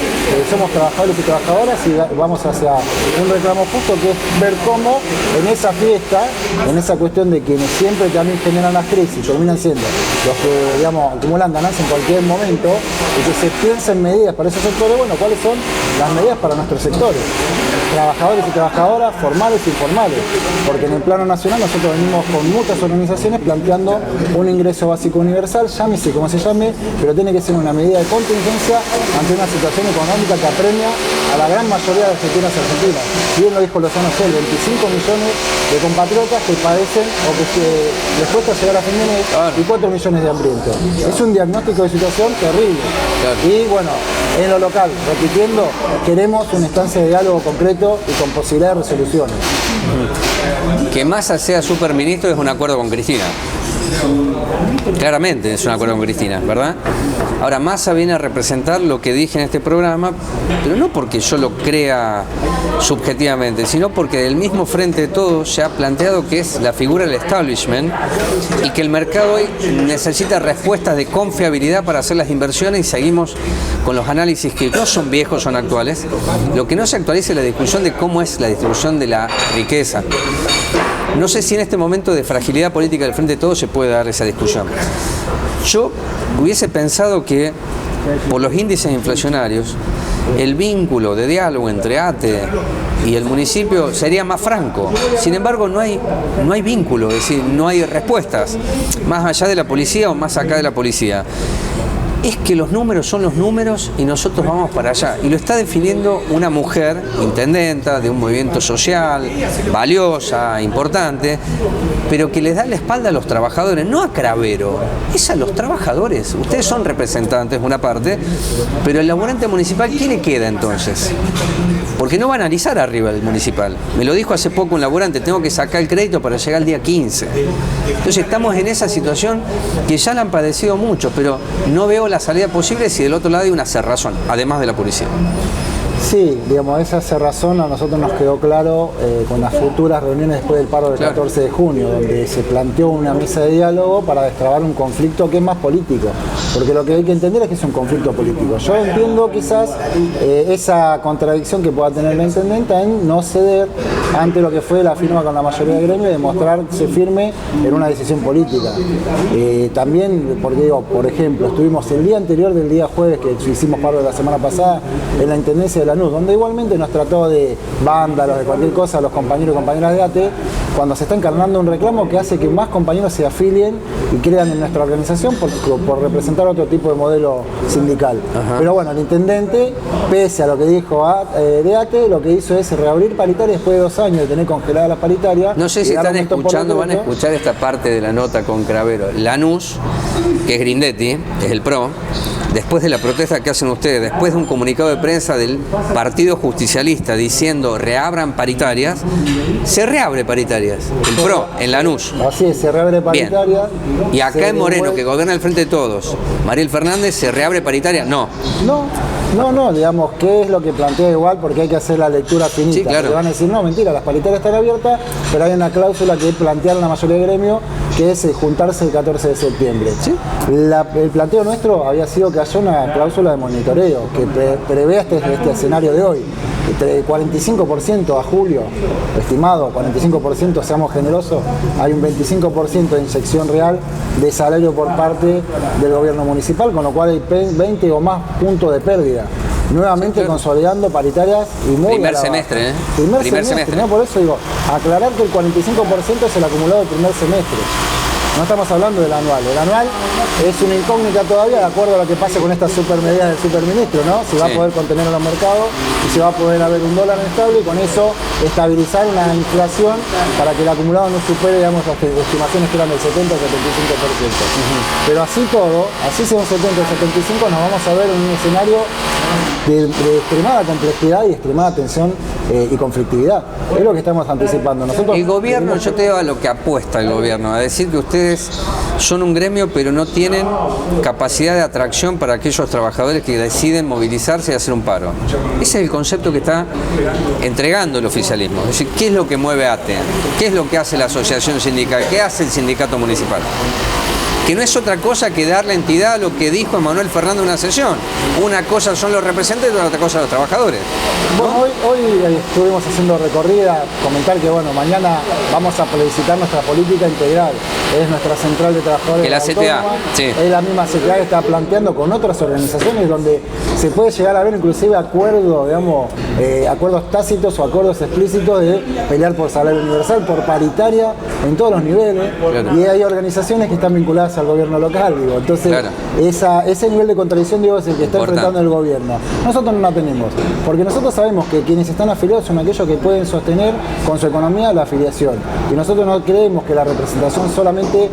somos trabajadores y trabajadoras y vamos hacia un reclamo justo, que es ver cómo en esa fiesta, en esa cuestión de quienes siempre también generan las crisis, terminan siendo los que, digamos, acumulan ganancias en cualquier momento, y que se piensen medidas para esos sectores. Bueno, ¿cuáles son las medidas para nuestros sectores? Trabajadores y trabajadoras, formales e informales, porque en el plano nacional nosotros venimos con muchas organizaciones planteando un ingreso básico universal, llámese como se llame, pero tiene que ser una medida de contingencia ante una situación económica que apremia a la gran mayoría de argentinos y argentinas. Bien lo dijo Lozano Cel, 25 millones de compatriotas que padecen o que les cuesta llegar a fin de mes, y 4 millones de hambrientos. Es un diagnóstico de situación terrible. Y bueno, en lo local, repitiendo, queremos una instancia de diálogo concreto y con posibilidad de resoluciones. Que Massa sea superministro es un acuerdo con Cristina. Claramente es un acuerdo con Cristina, ¿verdad? Ahora, Massa viene a representar lo que dije en este programa, pero no porque yo lo crea subjetivamente, sino porque del mismo Frente de Todos se ha planteado que es la figura del establishment y que el mercado hoy necesita respuestas de confiabilidad para hacer las inversiones, y seguimos con los análisis que no son viejos, son actuales. Lo que no se actualiza es la discusión de cómo es la distribución de la riqueza. No sé si en este momento de fragilidad política del Frente de Todos se puede dar esa discusión. Yo hubiese pensado que por los índices inflacionarios el vínculo de diálogo entre ATE y el municipio sería más franco. Sin embargo, no hay vínculo, es decir, no hay respuestas, más allá de la policía o más acá de la policía. Es que los números son los números y nosotros vamos para allá. Y lo está definiendo una mujer intendenta de un movimiento social, valiosa, importante, pero que les da la espalda a los trabajadores, no a Cravero, es a los trabajadores. Ustedes son representantes, una parte, pero el laburante municipal, ¿qué le queda entonces? Porque no va a analizar arriba el municipal. Me lo dijo hace poco un laburante, tengo que sacar el crédito para llegar al día 15. Entonces estamos en esa situación que ya la han padecido mucho, pero no veo la salida posible si del otro lado hay una cerrazón, además de la policía. Sí, digamos, esa cerrazón a nosotros nos quedó claro con las futuras reuniones después del paro del 14 de junio, donde se planteó una mesa de diálogo para destrabar un conflicto que es más político, porque lo que hay que entender es que es un conflicto político. Yo entiendo quizás esa contradicción que pueda tener la intendenta en no ceder ante lo que fue la firma con la mayoría del gremio y demostrarse firme en una decisión política. También, porque digo, por ejemplo, estuvimos el día anterior del día jueves, que hicimos paro de la semana pasada, en la Intendencia de Lanús, donde igualmente nos trató de vándalos, de cualquier cosa a los compañeros y compañeras de ATE, cuando se está encarnando un reclamo que hace que más compañeros se afilien y crean en nuestra organización por representar otro tipo de modelo sindical. Ajá. Pero bueno, el intendente, pese a lo que dijo de ATE, lo que hizo es reabrir paritarias después de 2 años de tener congeladas las paritarias. No sé si están escuchando, van a escuchar esta parte de la nota con Cravero. Lanús, que es Grindetti, es el PRO, después de la protesta que hacen ustedes, después de un comunicado de prensa del Partido Justicialista diciendo reabran paritarias, se reabre paritarias, el PRO, en Lanús. Así es, se reabre paritarias. Y acá en Moreno, que gobierna el Frente de Todos, Mariel Fernández, ¿se reabre paritaria? No. No, digamos, ¿qué es lo que plantea igual? Porque hay que hacer la lectura finita. Sí, claro. Le van a decir, no, mentira, las paritarias están abiertas, pero hay una cláusula que plantearon la mayoría del gremio, que es juntarse el 14 de septiembre. ¿Sí? El planteo nuestro había sido que haya una cláusula de monitoreo, que prevea este escenario de hoy. 45% a julio, estimado, 45%, seamos generosos, hay un 25% de inyección real de salario por parte del gobierno municipal, con lo cual hay 20 o más puntos de pérdida. Nuevamente sí, claro, consolidando paritarias y muy primer semestre, ¿eh? Primer semestre, ¿no? Por eso digo, aclarar que el 45% es el acumulado del primer semestre. No estamos hablando del anual. El anual es una incógnita todavía, de acuerdo a lo que pase con esta super medida del superministro, ¿no? Si va a poder contener los mercados y si va a poder haber un dólar estable y con eso estabilizar una inflación para que el acumulado no supere, digamos, las estimaciones que eran del 70 al 75%. Pero así todo, así sea un 70 o 75, nos vamos a ver en un escenario de extremada complejidad y extremada tensión y conflictividad. Es lo que estamos anticipando. Nosotros, el gobierno, yo te digo a lo que apuesta el gobierno, a decir que ustedes son un gremio pero no tienen capacidad de atracción para aquellos trabajadores que deciden movilizarse y hacer un paro. Ese es el concepto que está entregando el oficialismo. Es decir, ¿qué es lo que mueve ATE? ¿Qué es lo que hace la asociación sindical? ¿Qué hace el sindicato municipal? que no es otra cosa que darle entidad a lo que dijo Manuel Fernández en una sesión. Una cosa son los representantes y otra cosa los trabajadores, ¿no? Bueno, hoy estuvimos haciendo recorrida, comentar que bueno, mañana vamos a plebiscitar nuestra política integral, es nuestra central de trabajadores. Que la CTA, sí. Es la misma CTA que está planteando con otras organizaciones donde se puede llegar a ver inclusive acuerdos, digamos, acuerdos tácitos o acuerdos explícitos de pelear por salario universal, por paritaria en todos los niveles. Claro. Y hay organizaciones que están vinculadas al gobierno local, digo. Entonces, claro, ese nivel de contradicción, digo, es el que está enfrentando el gobierno. Nosotros no la tenemos, porque nosotros sabemos que quienes están afiliados son aquellos que pueden sostener con su economía la afiliación. Y nosotros no creemos que la representación solamente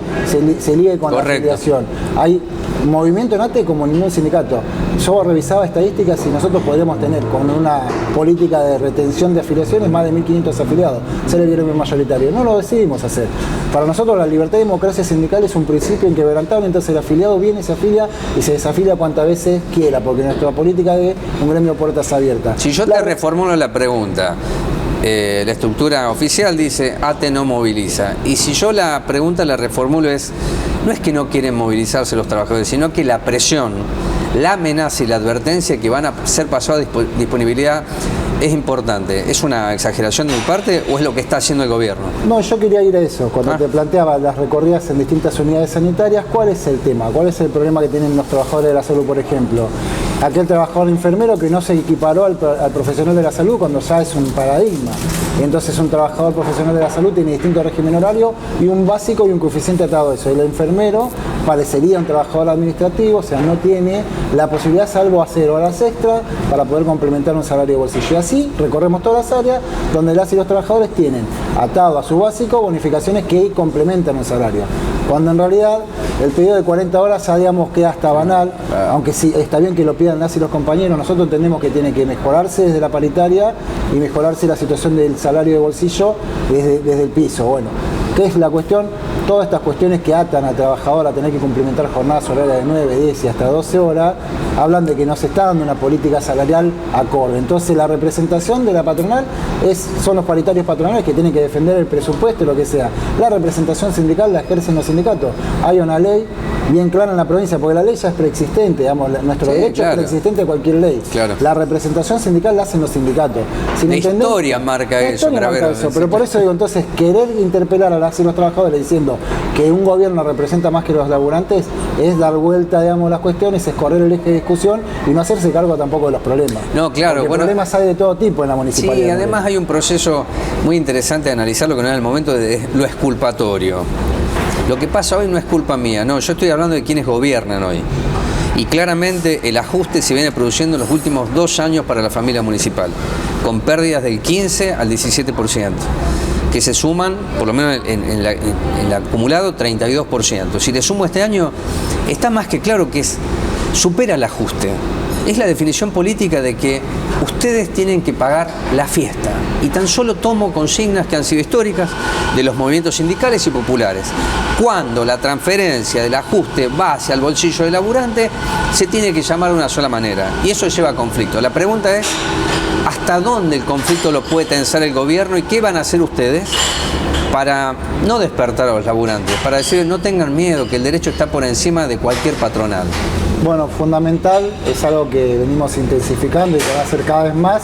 se ligue con la afiliación. Hay movimiento en ATE como ningún sindicato. Yo revisaba estadísticas y nosotros podríamos tener con una política de retención de afiliaciones más de 1.500 afiliados, ser el gremio mayoritario. No lo decidimos hacer. Para nosotros la libertad y democracia sindical es un principio inquebrantable, entonces el afiliado viene, se afilia y se desafilia cuantas veces quiera, porque nuestra política es un gremio puertas abiertas. Si yo te reformulo la pregunta, la estructura oficial dice ATE no moviliza, y si yo la pregunta la reformulo no es que no quieren movilizarse los trabajadores, sino que la presión, la amenaza y la advertencia que van a ser pasados a disponibilidad es importante. ¿Es una exageración de mi parte o es lo que está haciendo el gobierno? No, yo quería ir a eso. Cuando te planteaba las recorridas en distintas unidades sanitarias, ¿cuál es el tema? ¿Cuál es el problema que tienen los trabajadores de la salud, por ejemplo? Aquel trabajador enfermero que no se equiparó al profesional de la salud cuando ya es un paradigma. Y entonces un trabajador profesional de la salud tiene distinto régimen horario y un básico y un coeficiente atado a eso. El enfermero parecería un trabajador administrativo, o sea, no tiene la posibilidad, salvo hacer horas extra, para poder complementar un salario de bolsillo. Y así recorremos todas las áreas donde las y los trabajadores tienen atado a su básico bonificaciones que complementan el salario. Cuando en realidad el pedido de 40 horas sabíamos que hasta banal, aunque sí está bien que lo pidan las y los compañeros, nosotros entendemos que tiene que mejorarse desde la paritaria y mejorarse la situación del salario de bolsillo desde el piso. Bueno, ¿qué es la cuestión? Todas estas cuestiones que atan al trabajador a tener que cumplimentar jornadas horarias de 9, 10 y hasta 12 horas, hablan de que no se está dando una política salarial acorde. Entonces la representación de la patronal son los paritarios patronales que tienen que defender el presupuesto, lo que sea. La representación sindical la ejercen los sindicatos. Hay una ley bien clara en la provincia, porque la ley ya es preexistente, digamos, nuestro derecho es preexistente a cualquier ley. Claro. La representación sindical la hacen los sindicatos. La historia marca eso, pero por eso digo, entonces, querer interpelar a las y los trabajadores diciendo que un gobierno representa más que los laburantes es dar vuelta, digamos, las cuestiones, es correr el eje de discusión y no hacerse cargo tampoco de los problemas. No, claro. Porque problemas hay de todo tipo en la municipalidad. Sí, además hay un proceso muy interesante de analizarlo, que no es el momento de lo exculpatorio. Lo que pasa hoy no es culpa mía, no, yo estoy hablando de quienes gobiernan hoy. Y claramente el ajuste se viene produciendo en los últimos 2 años para la familia municipal, con pérdidas del 15 al 17%, que se suman, por lo menos en el acumulado, 32%. Si le sumo este año, está más que claro que supera el ajuste. Es la definición política de que ustedes tienen que pagar la fiesta. Y tan solo tomo consignas que han sido históricas de los movimientos sindicales y populares. Cuando la transferencia del ajuste va hacia el bolsillo del laburante, se tiene que llamar de una sola manera. Y eso lleva a conflicto. La pregunta es, ¿hasta dónde el conflicto lo puede tensar el gobierno y qué van a hacer ustedes para no despertar a los laburantes? Para decir, no tengan miedo, que el derecho está por encima de cualquier patronal. Bueno, fundamental, es algo que venimos intensificando y que va a ser cada vez más,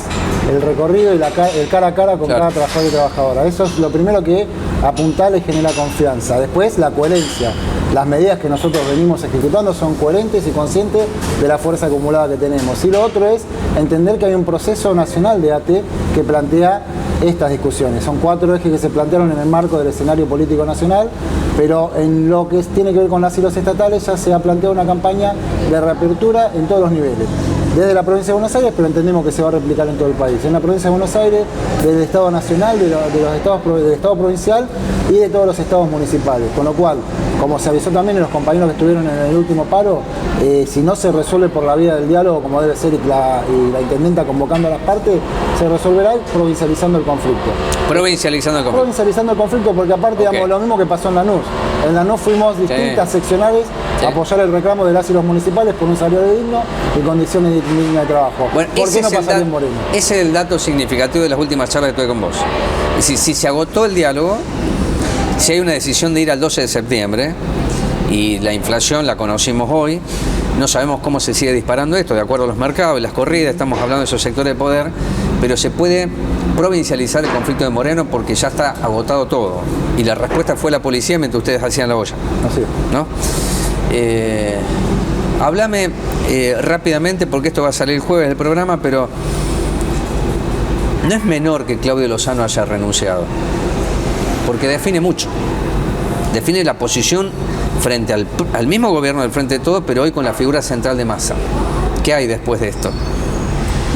el recorrido y el cara a cara con cada trabajador y trabajadora. Eso es lo primero que apuntala y genera confianza. Después, la coherencia. Las medidas que nosotros venimos ejecutando son coherentes y conscientes de la fuerza acumulada que tenemos. Y lo otro es entender que hay un proceso nacional de ATE que plantea estas discusiones. Son 4 ejes que se plantearon en el marco del escenario político nacional, pero en lo que tiene que ver con las y los estatales ya se ha planteado una campaña de reapertura en todos los niveles. Desde la provincia de Buenos Aires, pero entendemos que se va a replicar en todo el país. En la provincia de Buenos Aires, del Estado Nacional, del Estado Provincial y de todos los estados municipales. Con lo cual, como se avisó también en los compañeros que estuvieron en el último paro, si no se resuelve por la vía del diálogo, como debe ser, y la intendenta convocando a las partes, se resolverá provincializando el conflicto. Provincializando el conflicto. Provincializando el conflicto, porque aparte, digamos, lo mismo que pasó en Lanús. En Lanús fuimos distintas seccionales a apoyar el reclamo de las y los municipales por un salario digno y condiciones dignas de trabajo. Bueno, ¿por qué no pasaría en Moreno? Ese es el dato significativo de las últimas charlas que tuve con vos. Es decir, si se agotó el diálogo, si hay una decisión de ir al 12 de septiembre, y la inflación la conocimos hoy. No sabemos cómo se sigue disparando esto, de acuerdo a los mercados y las corridas, estamos hablando de esos sectores de poder, pero se puede provincializar el conflicto de Moreno porque ya está agotado todo. Y la respuesta fue la policía mientras ustedes hacían la olla. Así es. ¿No? Háblame rápidamente, porque esto va a salir el jueves del programa, pero no es menor que Claudio Lozano haya renunciado, porque define mucho. Define la posición frente al mismo gobierno del Frente de Todos, pero hoy con la figura central de Massa. ¿Qué hay después de esto?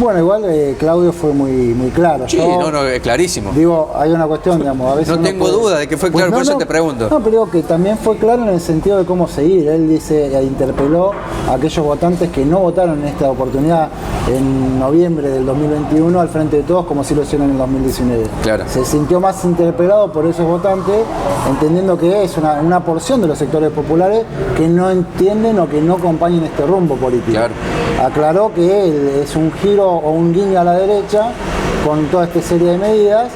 Bueno, igual Claudio fue muy claro. Sí, no, es clarísimo. Digo, hay una cuestión, digamos, a veces no tengo duda de que fue claro, por eso te pregunto. No, pero digo que también fue claro en el sentido de cómo seguir. Él interpeló a aquellos votantes que no votaron en esta oportunidad en noviembre del 2021 al Frente de Todos, como si lo hicieron en el 2019. Claro. Se sintió más interpelado por esos votantes, entendiendo que es una porción de los sectores populares que no entienden o que no acompañan este rumbo político. Claro. Aclaró que es un giro o un guiño a la derecha con toda esta serie de medidas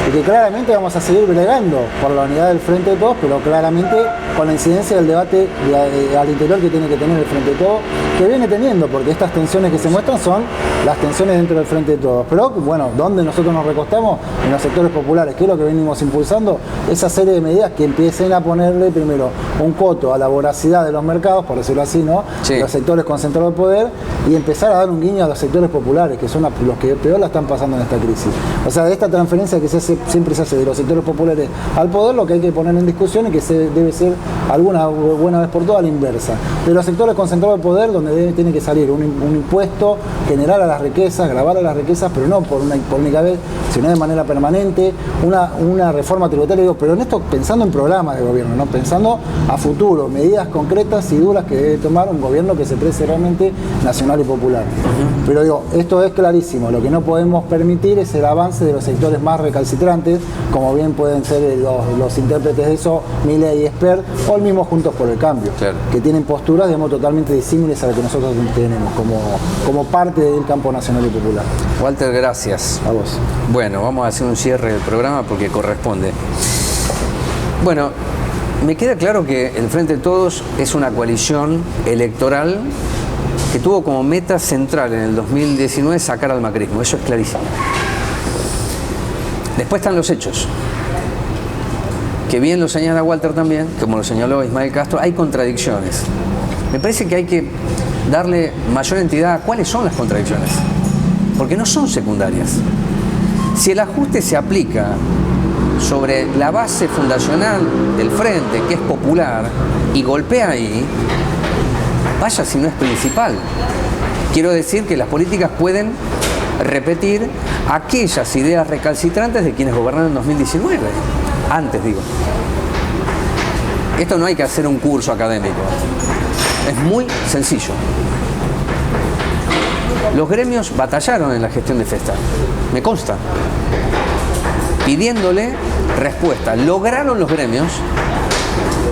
y que claramente vamos a seguir bregando por la unidad del Frente de Todos, pero claramente con la incidencia del debate al interior que tiene que tener el Frente de Todos, que viene teniendo, porque estas tensiones que se muestran son las tensiones dentro del Frente de Todos. Pero bueno, ¿dónde nosotros nos recostamos? En los sectores populares, que es lo que venimos impulsando, esa serie de medidas que empiecen a ponerle primero un coto a la voracidad de los mercados, por decirlo así, ¿no? Sí. Los sectores concentrados de poder, y empezar a dar un guiño a los sectores populares, que son los que peor la están pasando en esta crisis. O sea, de esta transferencia que siempre se hace de los sectores populares al poder, lo que hay que poner en discusión es que debe ser alguna buena vez por todas la inversa. De los sectores concentrados de poder, donde tiene que salir un impuesto general a las riquezas, gravar a las riquezas, pero no por única vez, sino de manera permanente, una reforma tributaria, digo, pero en esto pensando en programas de gobierno, ¿no? Pensando a futuro, medidas concretas y duras que debe tomar un gobierno que se precie realmente nacional y popular. Pero digo, esto es clarísimo, lo que no podemos permitir es el avance de los sectores más recalcitrantes, como bien pueden ser los intérpretes de eso, Milei y Esper, o el mismo Juntos por el Cambio, claro, que tienen posturas, digamos, totalmente disímiles a las que nosotros tenemos como parte del campo nacional y popular. Walter, gracias. A vos. Bueno, vamos a hacer un cierre del programa porque corresponde. Bueno, me queda claro que el Frente de Todos es una coalición electoral que tuvo como meta central en el 2019 sacar al macrismo, eso es clarísimo. Después están los hechos, que bien lo señala Walter también, como lo señaló Ismael Castro, hay contradicciones. Me parece que hay que darle mayor entidad a cuáles son las contradicciones, porque no son secundarias. Si el ajuste se aplica sobre la base fundacional del Frente, que es popular, y golpea ahí, vaya si no es principal. Quiero decir que las políticas pueden repetir aquellas ideas recalcitrantes de quienes gobernaron en 2019. Antes, digo. Esto no hay que hacer un curso académico. Es muy sencillo. Los gremios batallaron en la gestión de Festa. Me consta. Pidiéndole respuesta. Lograron los gremios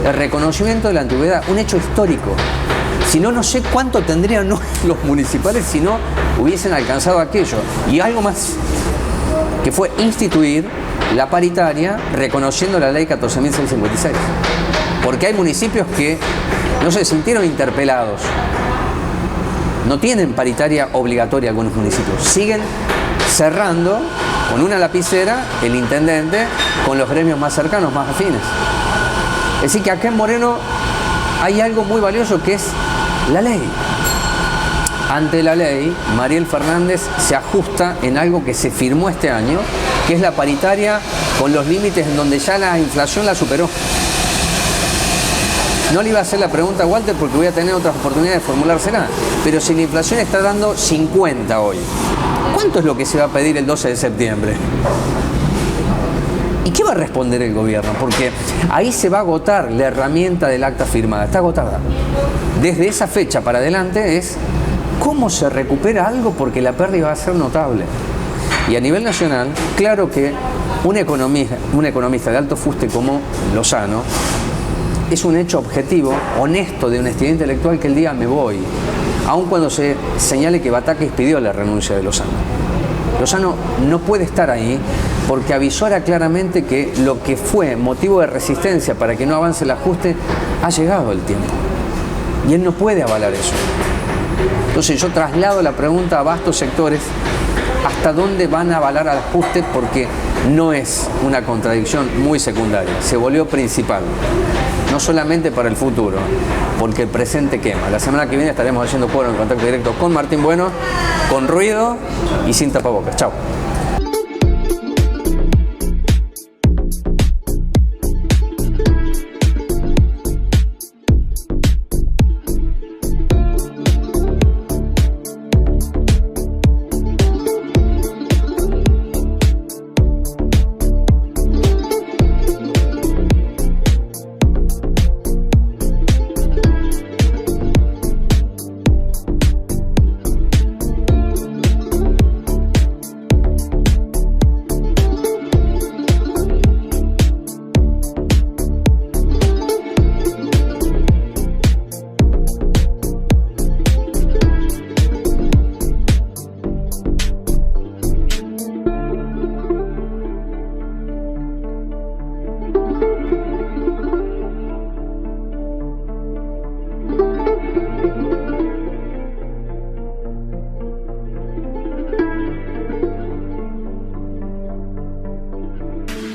el reconocimiento de la antigüedad, un hecho histórico. Si no, no sé cuánto tendrían los municipales si no hubiesen alcanzado aquello. Y algo más, que fue instituir la paritaria reconociendo la ley 14.656. Porque hay municipios que no se sintieron interpelados. No tienen paritaria obligatoria algunos municipios. Siguen cerrando con una lapicera el intendente con los gremios más cercanos, más afines. Es decir, que acá en Moreno hay algo muy valioso que es la ley. Ante la ley, Mariel Fernández se ajusta en algo que se firmó este año, que es la paritaria con los límites en donde ya la inflación la superó. No le iba a hacer la pregunta a Walter porque voy a tener otras oportunidades de formulársela, pero si la inflación está dando 50 hoy, ¿cuánto es lo que se va a pedir el 12 de septiembre? ¿Y qué va a responder el gobierno? Porque ahí se va a agotar la herramienta del acta firmada, está agotada. Desde esa fecha para adelante es cómo se recupera algo porque la pérdida va a ser notable. Y a nivel nacional, claro que un economista de alto fuste como Lozano es un hecho objetivo, honesto, de honestidad intelectual que el día me voy, aun cuando se señale que Batakis pidió la renuncia de Lozano. Lozano no puede estar ahí porque avisora claramente que lo que fue motivo de resistencia para que no avance el ajuste ha llegado el tiempo. Y él no puede avalar eso. Entonces yo traslado la pregunta a vastos sectores, ¿hasta dónde van a avalar al ajuste? Porque no es una contradicción muy secundaria, se volvió principal. No solamente para el futuro, porque el presente quema. La semana que viene estaremos haciendo Pueblo en Contacto Directo con Martín Bueno, con ruido y sin tapabocas. Chao.